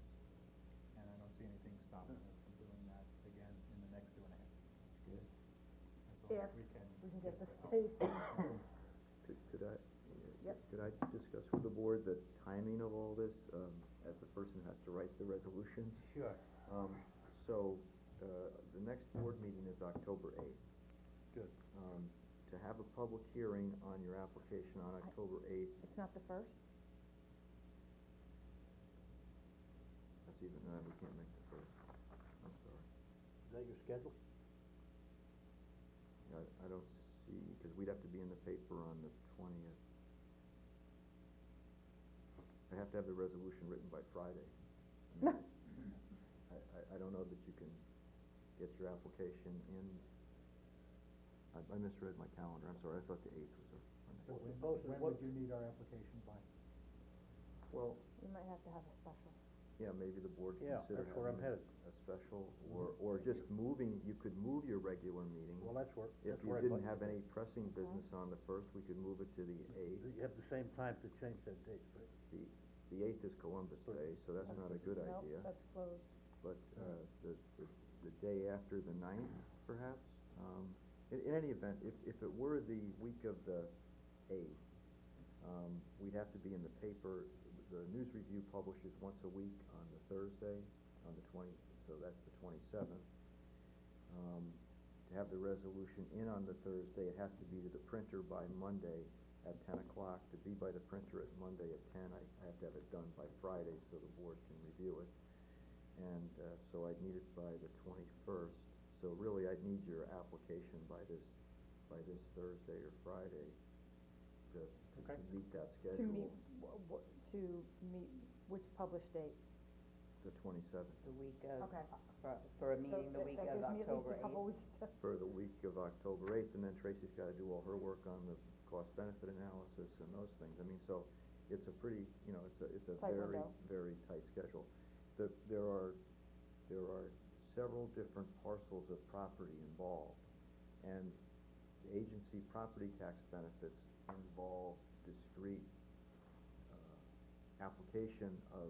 and I don't see anything stopping us from doing that again in the next 2.5 years. it's good. As long as we can. We can get the space. Could I, Yep. could I discuss with the board the timing of all this, as the person who has to write the resolutions? Sure. So, the next board meeting is October 8th. Good. To have a public hearing on your application on October 8th, It's not the first? that's even, we can't make the first, I'm sorry. Is that your schedule? I don't see, because we'd have to be in the paper on the 20th. I have to have the resolution written by Friday. I mean, I don't know that you can get your application in. I misread my calendar, I'm sorry, I thought the 8th was So When when would you need our application by? Well, We might have to have a special. yeah, maybe the board Yeah, consider that's where I'm having headed. a special, or just moving, you could move your regular meeting. Well, that's where, If that's you where I'd didn't like have to any pressing business on the 1st, we could move it to the 8th. You have the same time to change that date, right? The 8th is Columbus Day, so that's not a good idea. Nope, that's closed. But, the day after the 9th, perhaps? In any event, if it were the week of the 8th, we'd have to be in the paper. The News Review publishes once a week on the Thursday, on the so that's the 27th. To have the resolution in on the Thursday, it has to be to the printer by Monday at 10 o'clock. To be by the printer at Monday at 10, I have to have it done by Friday so the board can review it. And, so I'd need it by the 21st. So really, I'd need your application by this Thursday or Friday to Okay. meet that To schedule. meet, to to meet, which published date? The 27th, The week of, Okay. for a meeting the week of So that gives me at least October a couple 8th. weeks. for the week of October 8th, and then Tracy's gotta do all her work on the cost-benefit analysis and those things. I mean, so, it's a pretty, you know, it's a Tight very, window. very tight schedule. There are several different parcels of property involved, and agency property tax benefits involve discrete, application of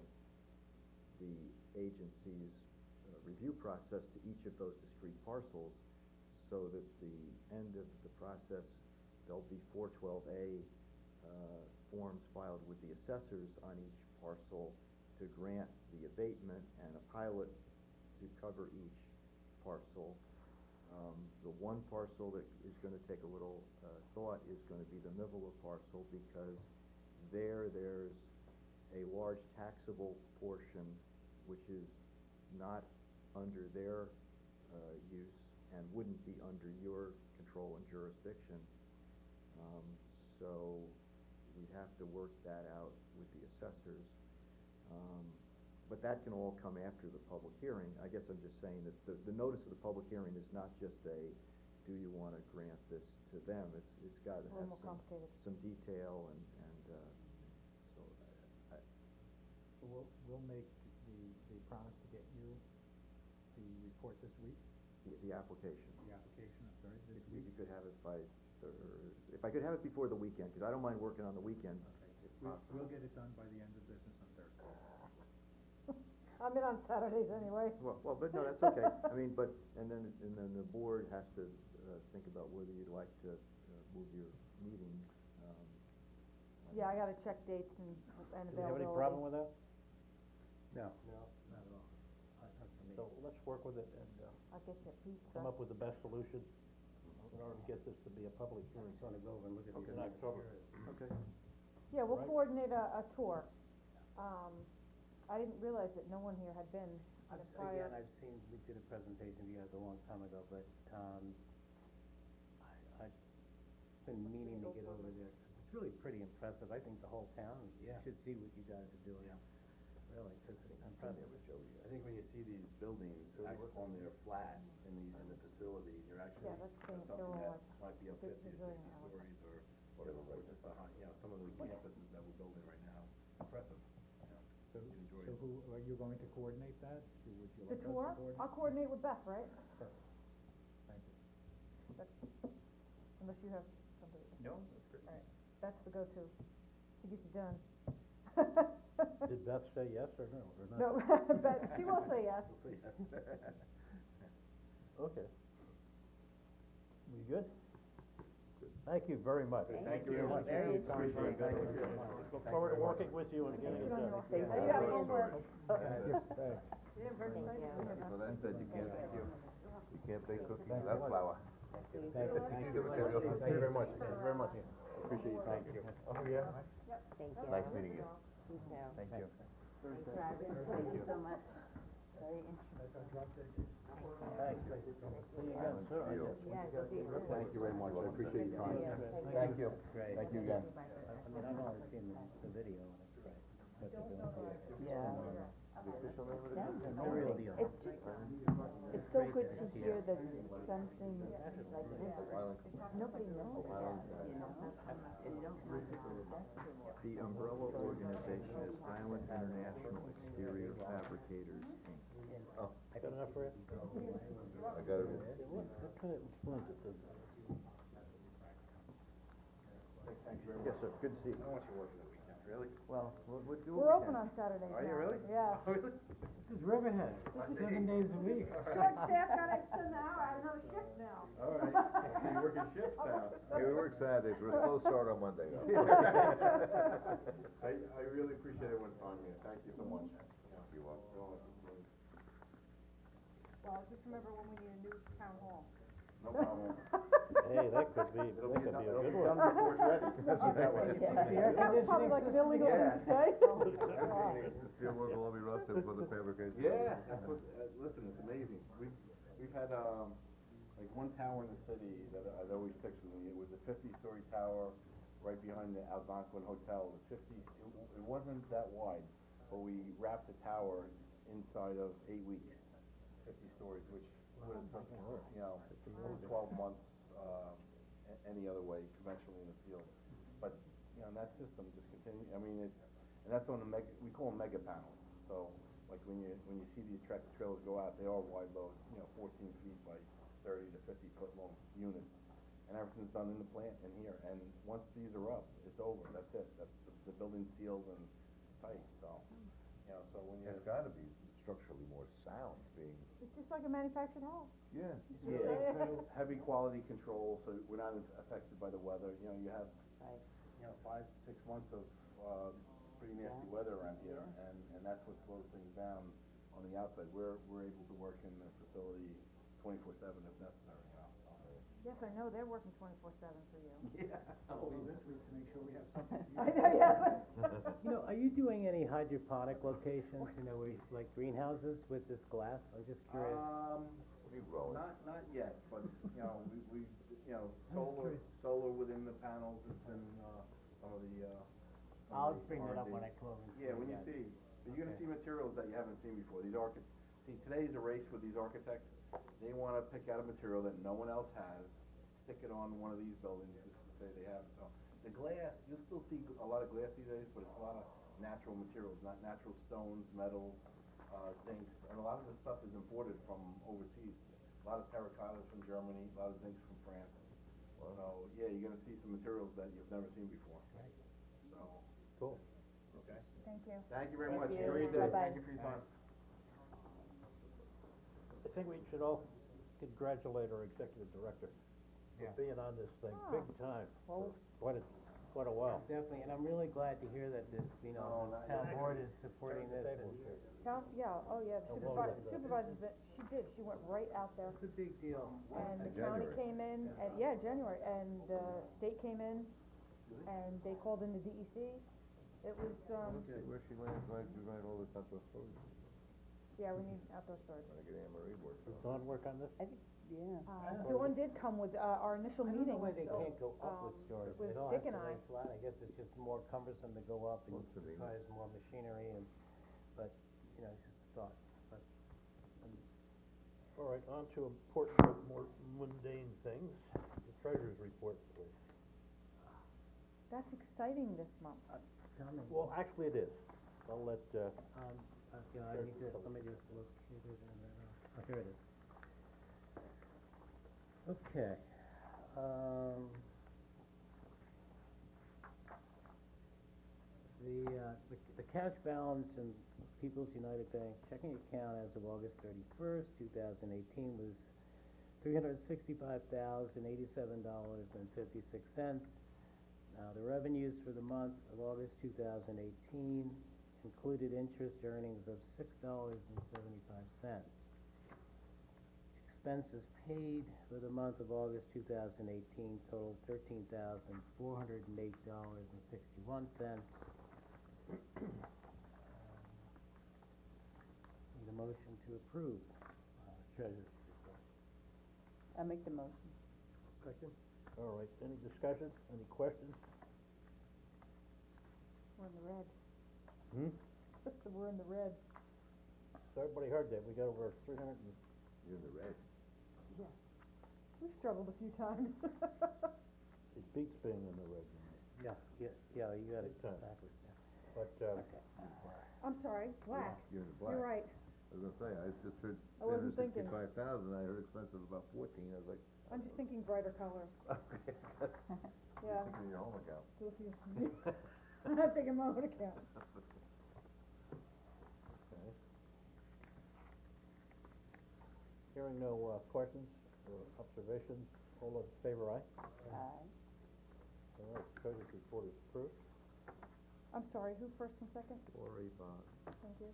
the agency's review process to each of those discrete parcels, so that the end of the process, there'll be 412A forms filed with the assessors on each parcel to grant the abatement, and a pilot to cover each parcel. The one parcel that is gonna take a little thought is gonna be the Mivela parcel, because there's a large taxable portion which is not under their use and wouldn't be under your control and jurisdiction. So we'd have to work that out with the assessors. But that can all come after the public hearing. I guess I'm just saying that the notice of the public hearing is not just a, do you wanna grant this to them? It's gotta A little have more complicated. some detail and, so, So we'll make the promise to get you the report this week, the application. the application, I'm sorry, this If week. you could have it by, if I could have it before the weekend, cause I don't mind working on the weekend, if possible. We'll get it done by the end of business on Thursday. I'm in on Saturdays anyway. Well, but no, that's okay. I mean, but, and then the board has to, think about whether you'd like to, move your meeting, Yeah, I gotta check dates and Do you have availability. any problem with that? No, not at all. Not for me. So let's work with it and, I'll get you a pizza. come up with the best solution in order to get this to be a public I hearing. just wanna go over and look at these In minutes October. here. Okay. Yeah, we'll Right. coordinate a tour. I didn't realize that no one here had been at a prior. Again, I've seen, we did a presentation to you guys a long time ago, but, I've been meaning to get over there, cause it's really pretty impressive. I think the whole town should see what you guys are doing. Really, cause it's impressive. I think when you see these buildings on their flat in the facility, you're actually, Yeah, that's saying something they're all that like might be up 50 to 60 resilient, I like stories, or just the high, you know, some of the campuses that we're building right now, it's impressive. So, You enjoy so it. who, are you going to coordinate that? Would you The like us to tour, coordinate? I'll coordinate with Beth, right? Perfect. Thank you. Unless you have somebody. No, that's great. Alright, that's the go-to. She gets it done. Did Beth say yes or no, or not? No, but she will say yes. We'll say yes. Okay. We good? Thank you very much. Thank you very much. Very Appreciate it. Thank you for your Look forward to working with you and getting it Get on done. your face. You got homework. Thanks. Yeah, very excited to hear So that. that said, you can't bake cookies without flour. Thank you. Thank you very much. Thank you very much. Appreciate your time. Oh, yeah? Thank you. Nice meeting you. You too. Thank you. Thank you so much. Very interesting. Thanks. See you again soon, I guess. Yeah, we'll see you soon. Thank you very much, I appreciate your time. Yeah, Thank you. That's great. Thank you again. I mean, I've only seen the video, and it's great. What you're doing. Yeah. The official name of the Sounds It's the real deal. It's just, it's so good to hear that something like this, nobody knows about, you know? And you don't know the success story. The umbrella organization is Island International Exterior Fabricators, Inc. Oh. Got enough for you? I got it. What kind of influence it does? Yes, sir, good to see you. I want you working the weekend, really? Well, we'll do We're open on Saturdays now. Are you really? Yes. Oh, really? This is Riverhead, 7 days a week. Short staff gotta extend the hour, I have another shift now. All right, so you're working shifts now. Hey, we work Saturdays, we're a slow start on Monday though. I really appreciate everyone's time here, thank you so much. You're welcome. Well, just remember when we need a new town hall. No problem. Hey, that could be a It'll good done one. before it's ready. Let's put it that way. Fix the air Probably conditioning like an system illegal again. thing to say. The steel work will all be rusted for the fabrication. Yeah, that's what, listen, it's amazing. We've had, like one tower in the city that always sticks with me. It was a 50-story tower right behind the Algonquin Hotel. It was 50, it wasn't that wide, but we wrapped the tower inside of 8 weeks, 50 stories, which would have took, you know, 12 months, any other way conventionally in the field. But, you know, and that system just continued, I mean, it's, and that's on the we call them mega panels. So, like when you see these tractor trailers go out, they are wide load, you know, 14 feet by 30 to 50 foot long units. And everything's done in the plant in here, and once these are up, it's over, that's it, that's, the building's sealed and it's tight, so, you know, so when you. It's gotta be structurally more sound being. It's just like a manufactured home. Yeah. Yeah, heavy quality control, so we're not affected by the weather, you know, you have, Right. you know, 5, 6 months of, pretty nasty weather around here, and that's what slows things down on the outside. We're able to work in the facility 24/7 if necessary, you know, so. Yes, I know, they're working 24/7 for you. Yeah. This week to make sure we have something to I know, yeah. You know, are you doing any hydroponic locations, you know, where you, like greenhouses with this glass? I'm just curious. What are you growing? Not yet, but, you know, we, you know, solar within the panels has been, some of the, I'll bring that up R&D. when I come over and see Yeah, you when you guys. see, you're gonna Okay. see materials that you haven't seen before, these see, today's a race with these architects, they wanna pick out a material that no one else has, stick it on one of these buildings just to say they have it, so. The glass, you'll still see a lot of glass these days, but it's a lot of natural materials, not natural stones, metals, zincs, and a lot of this stuff is imported from overseas. A lot of terracottas from Germany, a lot of zincs from France, so, yeah, you're gonna see some materials that you've never seen before. Right. So, Cool. okay. Thank you. Thank you very Thank much, you. enjoy your day, Bye-bye. thank you for your time. I think we should all congratulate our executive director Yeah. for being on this thing big time for quite a while. Definitely, and I'm really glad to hear that the, you know, the town board is supporting this and Oh, yeah, the well, supervisor, she did, she went right out there. it's a big deal. And the In county January. came in, and, yeah, January, and the state came in, and they called in the DEC. It was, Where she write all this outdoor storage? yeah, we need outdoor storage. Wanna get Anne Marie worked Does on. Dawn work on this? I think, yeah. Dawn did come with, our initial I don't meetings. know why they can't go up with storage, with it all has Dick to and I. lay flat, I guess it's just more cumbersome to go up and Well, it's convenient. requires more machinery and, but, you know, it's just a thought, but. All right, on to important but more mundane things. The treasurer's report, please. That's exciting this month. Tell me. Well, actually it is. I'll let, You know, I need to, let me just look here, oh, here it is. Okay, the cash balance in People's United Bank checking account as of August 31st, 2018 was $365,087.56. The revenues for the month of August 2018 included interest earnings of $6.75. Expenses paid for the month of August 2018 totaled $13,408.61. Need a motion to approve, treasurer's report. I make the motion. second. All right, any discussion, any questions? We're in the red. Hmm? So we're in the red. So everybody heard that, we got over 300 and, You're in the red. We struggled a few times. it beats being in the red, Yeah, you got it Big time. backwards there. but, I'm sorry, black. You're in the black. You're right. I was gonna say, I just heard I wasn't thinking. 365,000, I heard expenses about 14, I was like, I'm just thinking brighter colors. okay, that's, Yeah. thinking of your home account. So if you- I'm thinking my own account. okay. Hearing no, questions or observations, all those in favor, aye? Aye. All right, treasurer's report is approved. I'm sorry, who first and second? Lori, Thank you.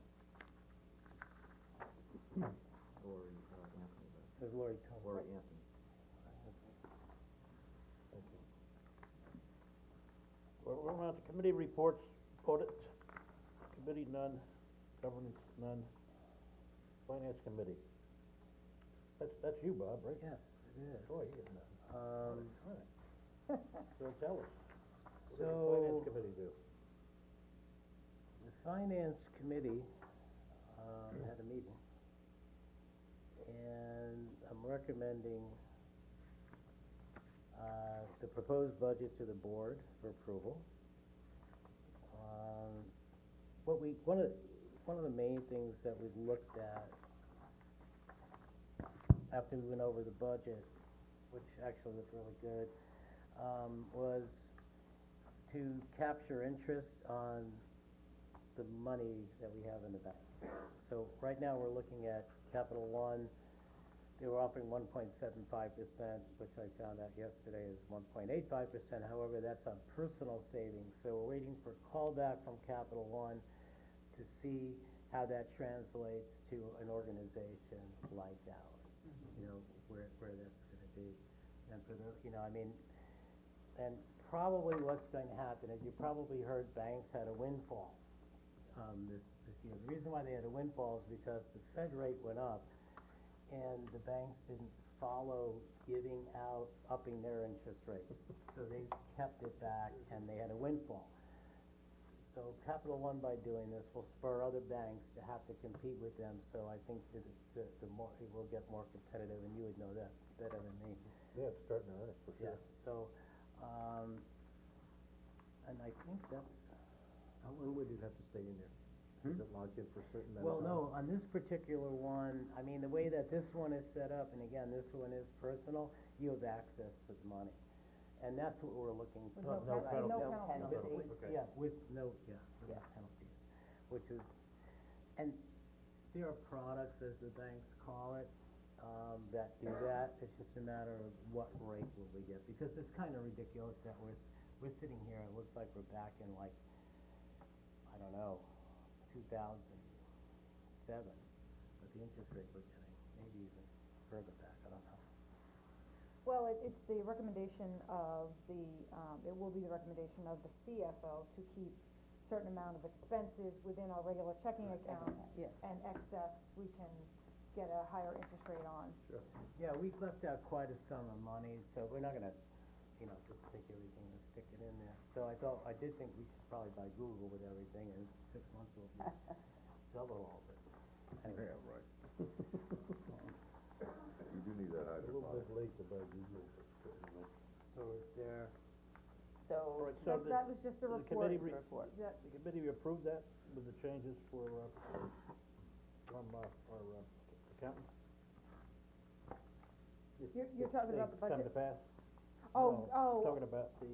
Lori, Anthony, There's Lori Tillman. Lori Anthony. Thank you. Well, we're on to committee reports, audit, committee none, governance none, finance committee. That's you, Bob, right? Yes, it is. Boy, you get none. So tell us. What did the finance So- committee do? The finance committee, had a meeting, and I'm recommending, the proposed budget to the board for approval. One of the main things that we've looked at after we went over the budget, which actually looked really good, was to capture interest on the money that we have in the bank. So right now, we're looking at Capital One, they were offering 1.75%, which I found out yesterday is 1.85%, however, that's on personal savings. So we're waiting for callback from Capital One to see how that translates to an organization like ours. You know, where that's gonna be. And for the, you know, I mean, and probably what's going to happen is, you probably heard banks had a windfall, this year. The reason why they had a windfall is because the Fed rate went up, and the banks didn't follow giving out, upping their interest rates. So they kept it back, and they had a windfall. So Capital One, by doing this, will spur other banks to have to compete with them, so I think that the more, it will get more competitive, and you would know that better than me. Yeah, it's starting to earn it, for Yeah, sure. so, and I think that's, How long would it have to stay in there? Is it locked in for a certain amount well, of time? no, on this particular one, I mean, the way that this one is set up, and again, this one is personal, you have access to the money. And that's what we're looking With for. no penalty. no No penalties. penalties. Yeah, with no penalties, which is, and there are products, as the banks call it, that do that. It's just a matter of what rate will we get, because it's kind of ridiculous that we're sitting here, it looks like we're back in like, I don't know, 2007, but the interest rate we're getting, maybe even further back, I don't know. Well, it's the recommendation of the, it will be the recommendation of the CFO to keep certain amount of expenses within our regular checking account. Yes. And excess, we can get a higher interest rate on. Yeah, we've left out quite a sum of money, so we're not gonna, you know, just take everything and stick it in there. So I did think we should probably buy Google with everything, and 6 months will be double all of it. Anyway. Yeah, right. You do need that A little bit hydroponics. late to buy Google. So is there, So, Alright, so That was just a the report. committee report. That, The committee approved that with the changes for, from, our accountant? You're talking about the Come budget? to pass? Oh, No, oh. Talking about the,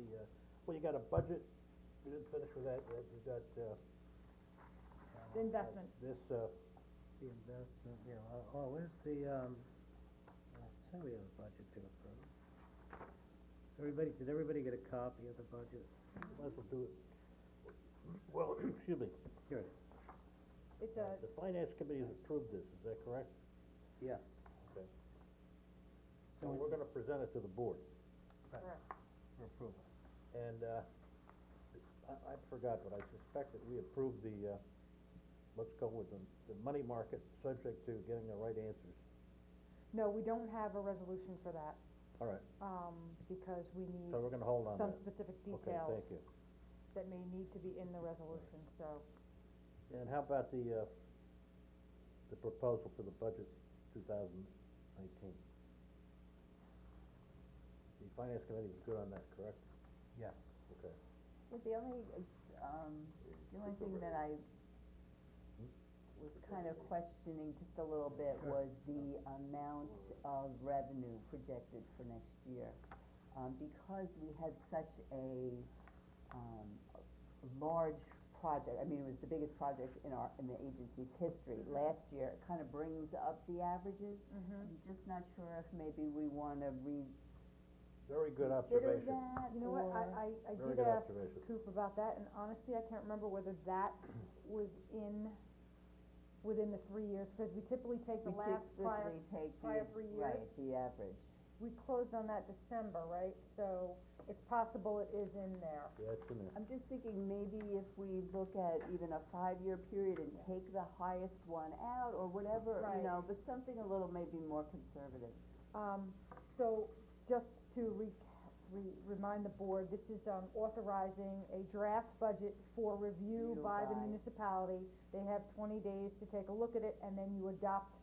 well, you got a budget, we didn't finish with that yet, you got, The investment. this, the investment, you know, where's the, say we have a budget to approve. Did everybody get a copy of the budget? might as well do it. Well, excuse me, Here it is. It's a, the finance committee has approved this, is that correct? Yes. Okay. So we're gonna present it to the board, correct. For approval. and, I forgot, but I suspect that we approved the, let's go with the money market, subject to getting the right answers. No, we don't have a resolution for that, All right, because we need so we're gonna hold on some that. specific Okay, details thank you. that may need to be in the resolution, so. And how about the proposal for the budget 2018? The finance committee was good on that, correct? Yes. Okay. Well, the only thing that I was kind of questioning just a little bit was the amount of revenue projected for next year. Because we had such a large project, I mean, it was the biggest project in the agency's history. Last year, it kind of brings up the averages. I'm just not sure if maybe we wanna Very good consider observation. that, You know what, or- I Very did good ask observation. Coop about that, and honestly, I can't remember whether that was within the 3 years, because we typically take the We last prior, typically take prior 3 years. Right, the average. We closed on that December, right? So, it's possible it is in there. Yeah, it's in there. I'm just thinking maybe if we look at even a 5-year period and take the highest one out, or whatever, Right. you know, but something a little maybe more conservative. So, just to remind the board, this is, authorizing a draft budget for review Review by the by- municipality. They have 20 days to take a look at it, and then you adopt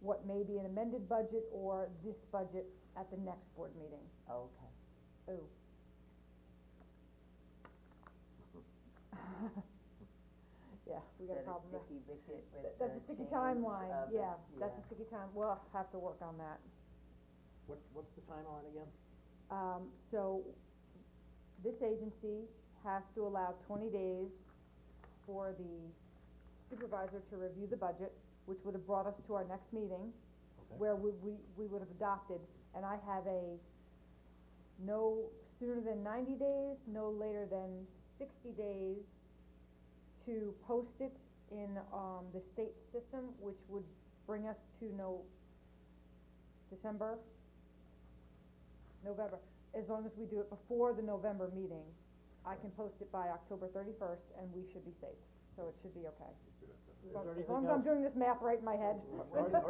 what may be an amended budget or this budget at the next board meeting. Okay. Ooh. Yeah, we got a problem there. Is that a sticky wicket with That's the a sticky change timeline, of yeah, it? that's a sticky time, we'll have to work on that. What's the timeline again? So, this agency has to allow 20 days for the supervisor to review the budget, which would have brought us to our next meeting, Okay. where we would have adopted, and I have a no sooner than 90 days, no later than 60 days to post it in, the state system, which would bring us to November, as long as we do it before the November meeting, I can post it by October 31st, and we should be safe, so it should be okay. Is there As anything long as I'm else? doing this math right in my head. When Are there-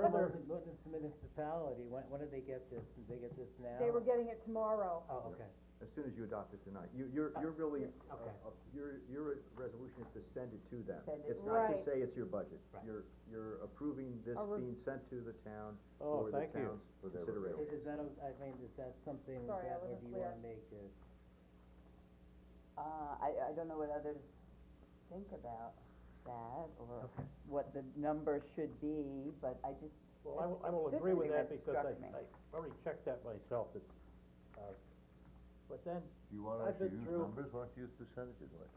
is the municipality, when did they get this? Did they get this now? They were getting it tomorrow. Oh, okay. As soon as you adopt it tonight, you're really, okay. your resolution is to send it to them. Send it. It's not to Right. say it's your budget. Right. You're approving this A re- being sent to the town Oh, for the thank you. town's For their consideration. Is that, I mean, is that something Sorry, I that, or wasn't do you clear. wanna make it? I don't know what others think about that, or what the number should be, but I just, Well, I it's will just agree with something that because struck me. I already checked that myself, that, but then, Do you wanna I've been actually use through- numbers, why don't you use percentages, like,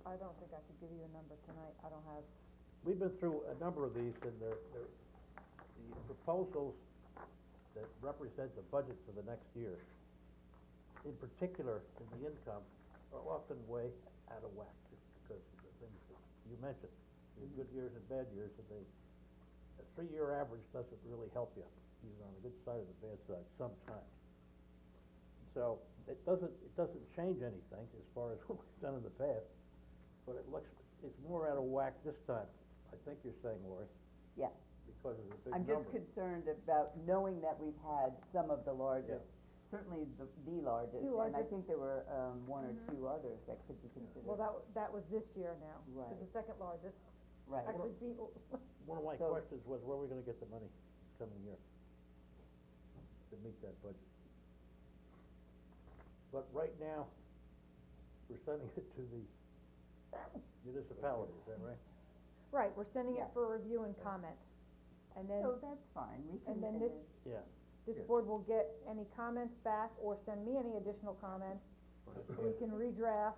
I don't think I could give you a number tonight, I don't have, we've been through a number of these, and the proposals that represent the budget for the next year, in particular, in the income, are often way out of whack, just because of the things that you mentioned. You have good years and bad years, and a 3-year average doesn't really help you, either on the good side or the bad side sometimes. So, it doesn't change anything as far as what we've done in the past, but it's more out of whack this time, I think you're saying, Lori, yes. because of the big I'm number. just concerned about knowing that we've had some of the largest, certainly the largest, and I largest. think there were, one or two others that could be considered. well, that was this year now, Right. it's the second largest, Right. actually, One of my So- questions was, where are we gonna get the money this coming year to meet that budget? But right now, we're sending it to the municipality, is that right? right, we're sending it for Yes. review and comment, and then, So that's fine, we can, and then and this, Yeah. this Yeah. board will get any comments back, or send me any additional comments, we can redraft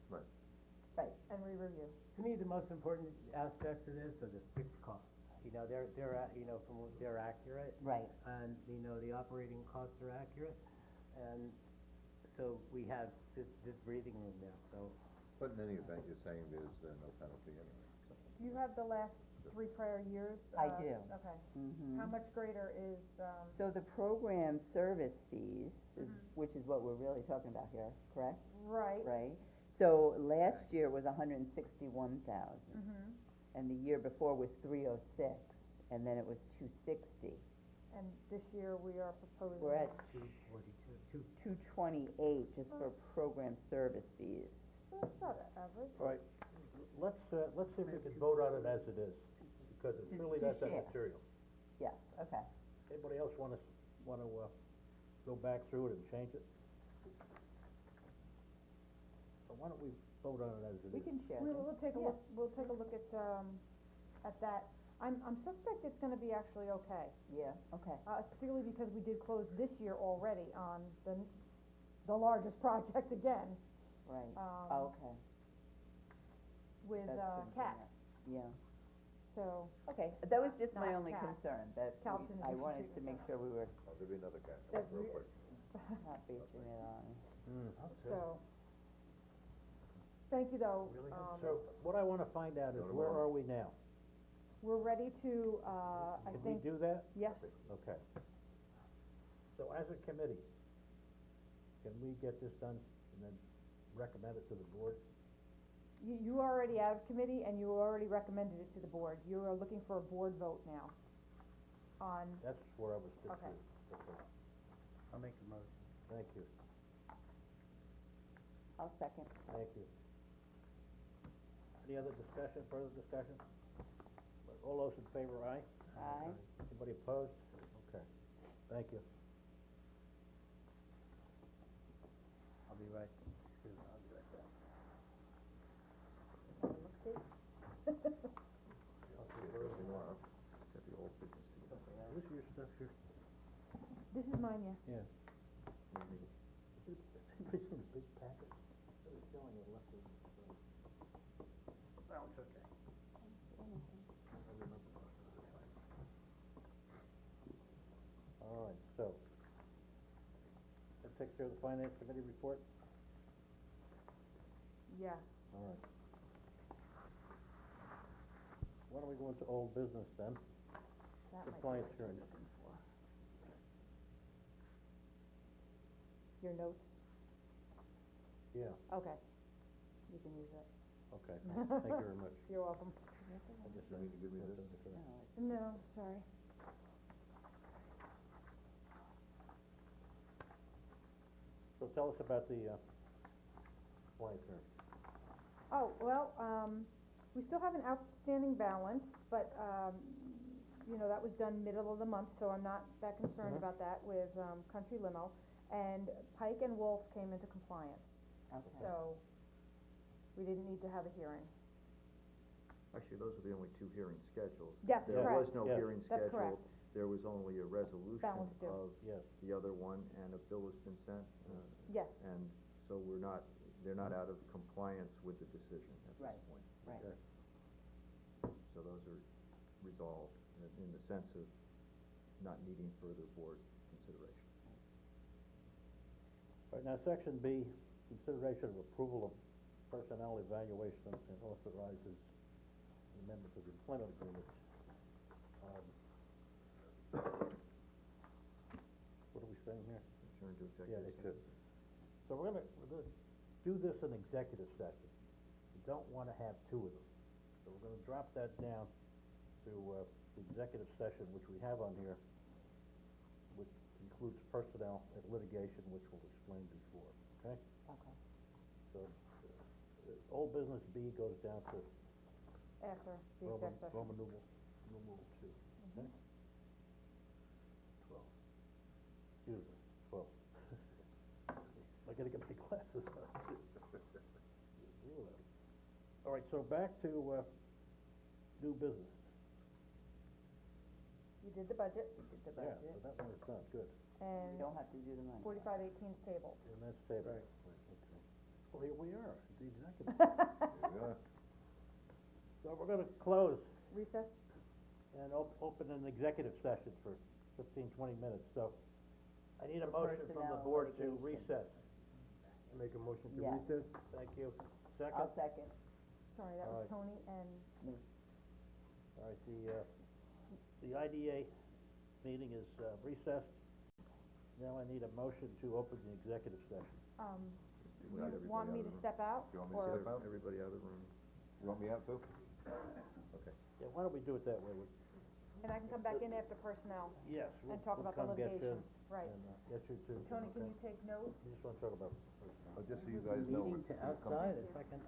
Right. right, and re-review. To me, the most important aspects of this are the fixed costs. You know, they're accurate. right, And, the operating costs are accurate, and so we have this breathing room there, so. but in any event, you're saying there's, no penalty anyway, so. Do you have the last 3 prior years? I do. Okay, mhm. how much greater is, So the program service fees is, which is what we're really talking about here, correct? right, Right? So last year was 161,000. mhm, And the year before was 306, and then it was 260. and this year we are proposing. We're at 242, 228 just for program service fees. That's about average. All right, let's see if we can vote on it as it is, because it's Just really to not that share. material. Yes, okay. Anybody else wanna go back through it and change it? So why don't we vote on it as it is? We can share We'll this. take a Yeah. look, we'll take a look at that. I'm suspect it's gonna be actually okay, Yeah, okay. particularly because we did close this year already on the largest project again, Right, um, okay. with, That's good to CAT, know. Yeah, so, okay, that was just my Not only CAT. concern, that Calton I Addiction wanted to Treatment make sure we were I'll give you another catch, That real we- quick. not basing it on. so. Thank you though, So, what I wanna find out is, Go where tomorrow. are we now? we're ready to, I Did we think, do that? yes, Okay. So as a committee, can we get this done and then recommend it to the board? you already out of committee and you already recommended it to the board, you are looking for a board vote now on, That's where I was confused. Okay. Okay. I'll make a motion. Thank you, I'll second. thank you. Any other discussion, further discussion? All those in favor, aye? Aye. Anybody opposed? Okay, thank you. I'll be right, excuse me, I'll be right back. Look-see. Tomorrow, just have the old business together. Is this your stuff here? This is mine, yes. Yeah. It's in a big packet. I was feeling it left it. No, it's okay. I remember most of the time. All right, so, that takes care of the finance committee report? Yes. All right. Why don't we go into old business then? That might be Compliance what you're hearing. looking for. Your notes? Yeah, Okay. You can use it. okay, thank you very much. You're welcome. I just You need to give me this? No, sorry. So tell us about the, compliance hearing. Oh, well, we still have an outstanding balance, but, you know, that was done middle of the month, so I'm not that concerned about that with, Country Limo. And Pike and Wolf came into compliance, Okay. so we didn't need to have a hearing. Actually, those are the only two hearings scheduled. Yes, There was correct. no Yes. hearing That's scheduled. correct. There was only a resolution Balance due. of Yes. the other one, and a bill has been sent, Yes, and so they're not out of compliance with the decision at this Right. point. Right. Okay. So those are resolved in the sense of not needing further board consideration. All right, now, section B, consideration of approval of personnel evaluation and authorizes the amendment of the employment agreements. What are we saying here? Return to Yeah, executive it should. session. So we're gonna do this in executive session. We don't wanna have two of them. So we're gonna drop that down to, the executive session, which we have on here, which includes personnel and litigation, which we'll explain before, okay? Okay. So, old business B goes down to after the Roman, exec session. Roman numeral 2, okay? 12. Excuse me, 12. I gotta get my glasses on. All right, so back to, new business. You did the budget, Did the Yeah, budget. so that one is done, good. You and don't have to do the money. 4518's tabled. And that's stable. Right, okay. Well, here we are, the executive. There you go. So we're gonna close Recess? and open an executive session for 15-20 minutes, so I need a For motion from the personnel board to litigation. recess. Make a motion to Yes. recess? Thank you. I'll Second? second. Sorry, that All was right. Tony and Me. All right, the IDA meeting is recessed. Now I need a motion to open the executive session. Just you let everybody want out me of to the room. step out? You want me to or- step out? Everybody out of the room. You want me out too? Okay. Yeah, why don't we do it that way? And I can come back in after personnel Yes, we'll, and talk we'll about the come get you litigation, right. and, get you to. Tony, can you take notes? You just wanna talk about. Oh, just so you guys know. Meeting when to it comes- outside, it's like an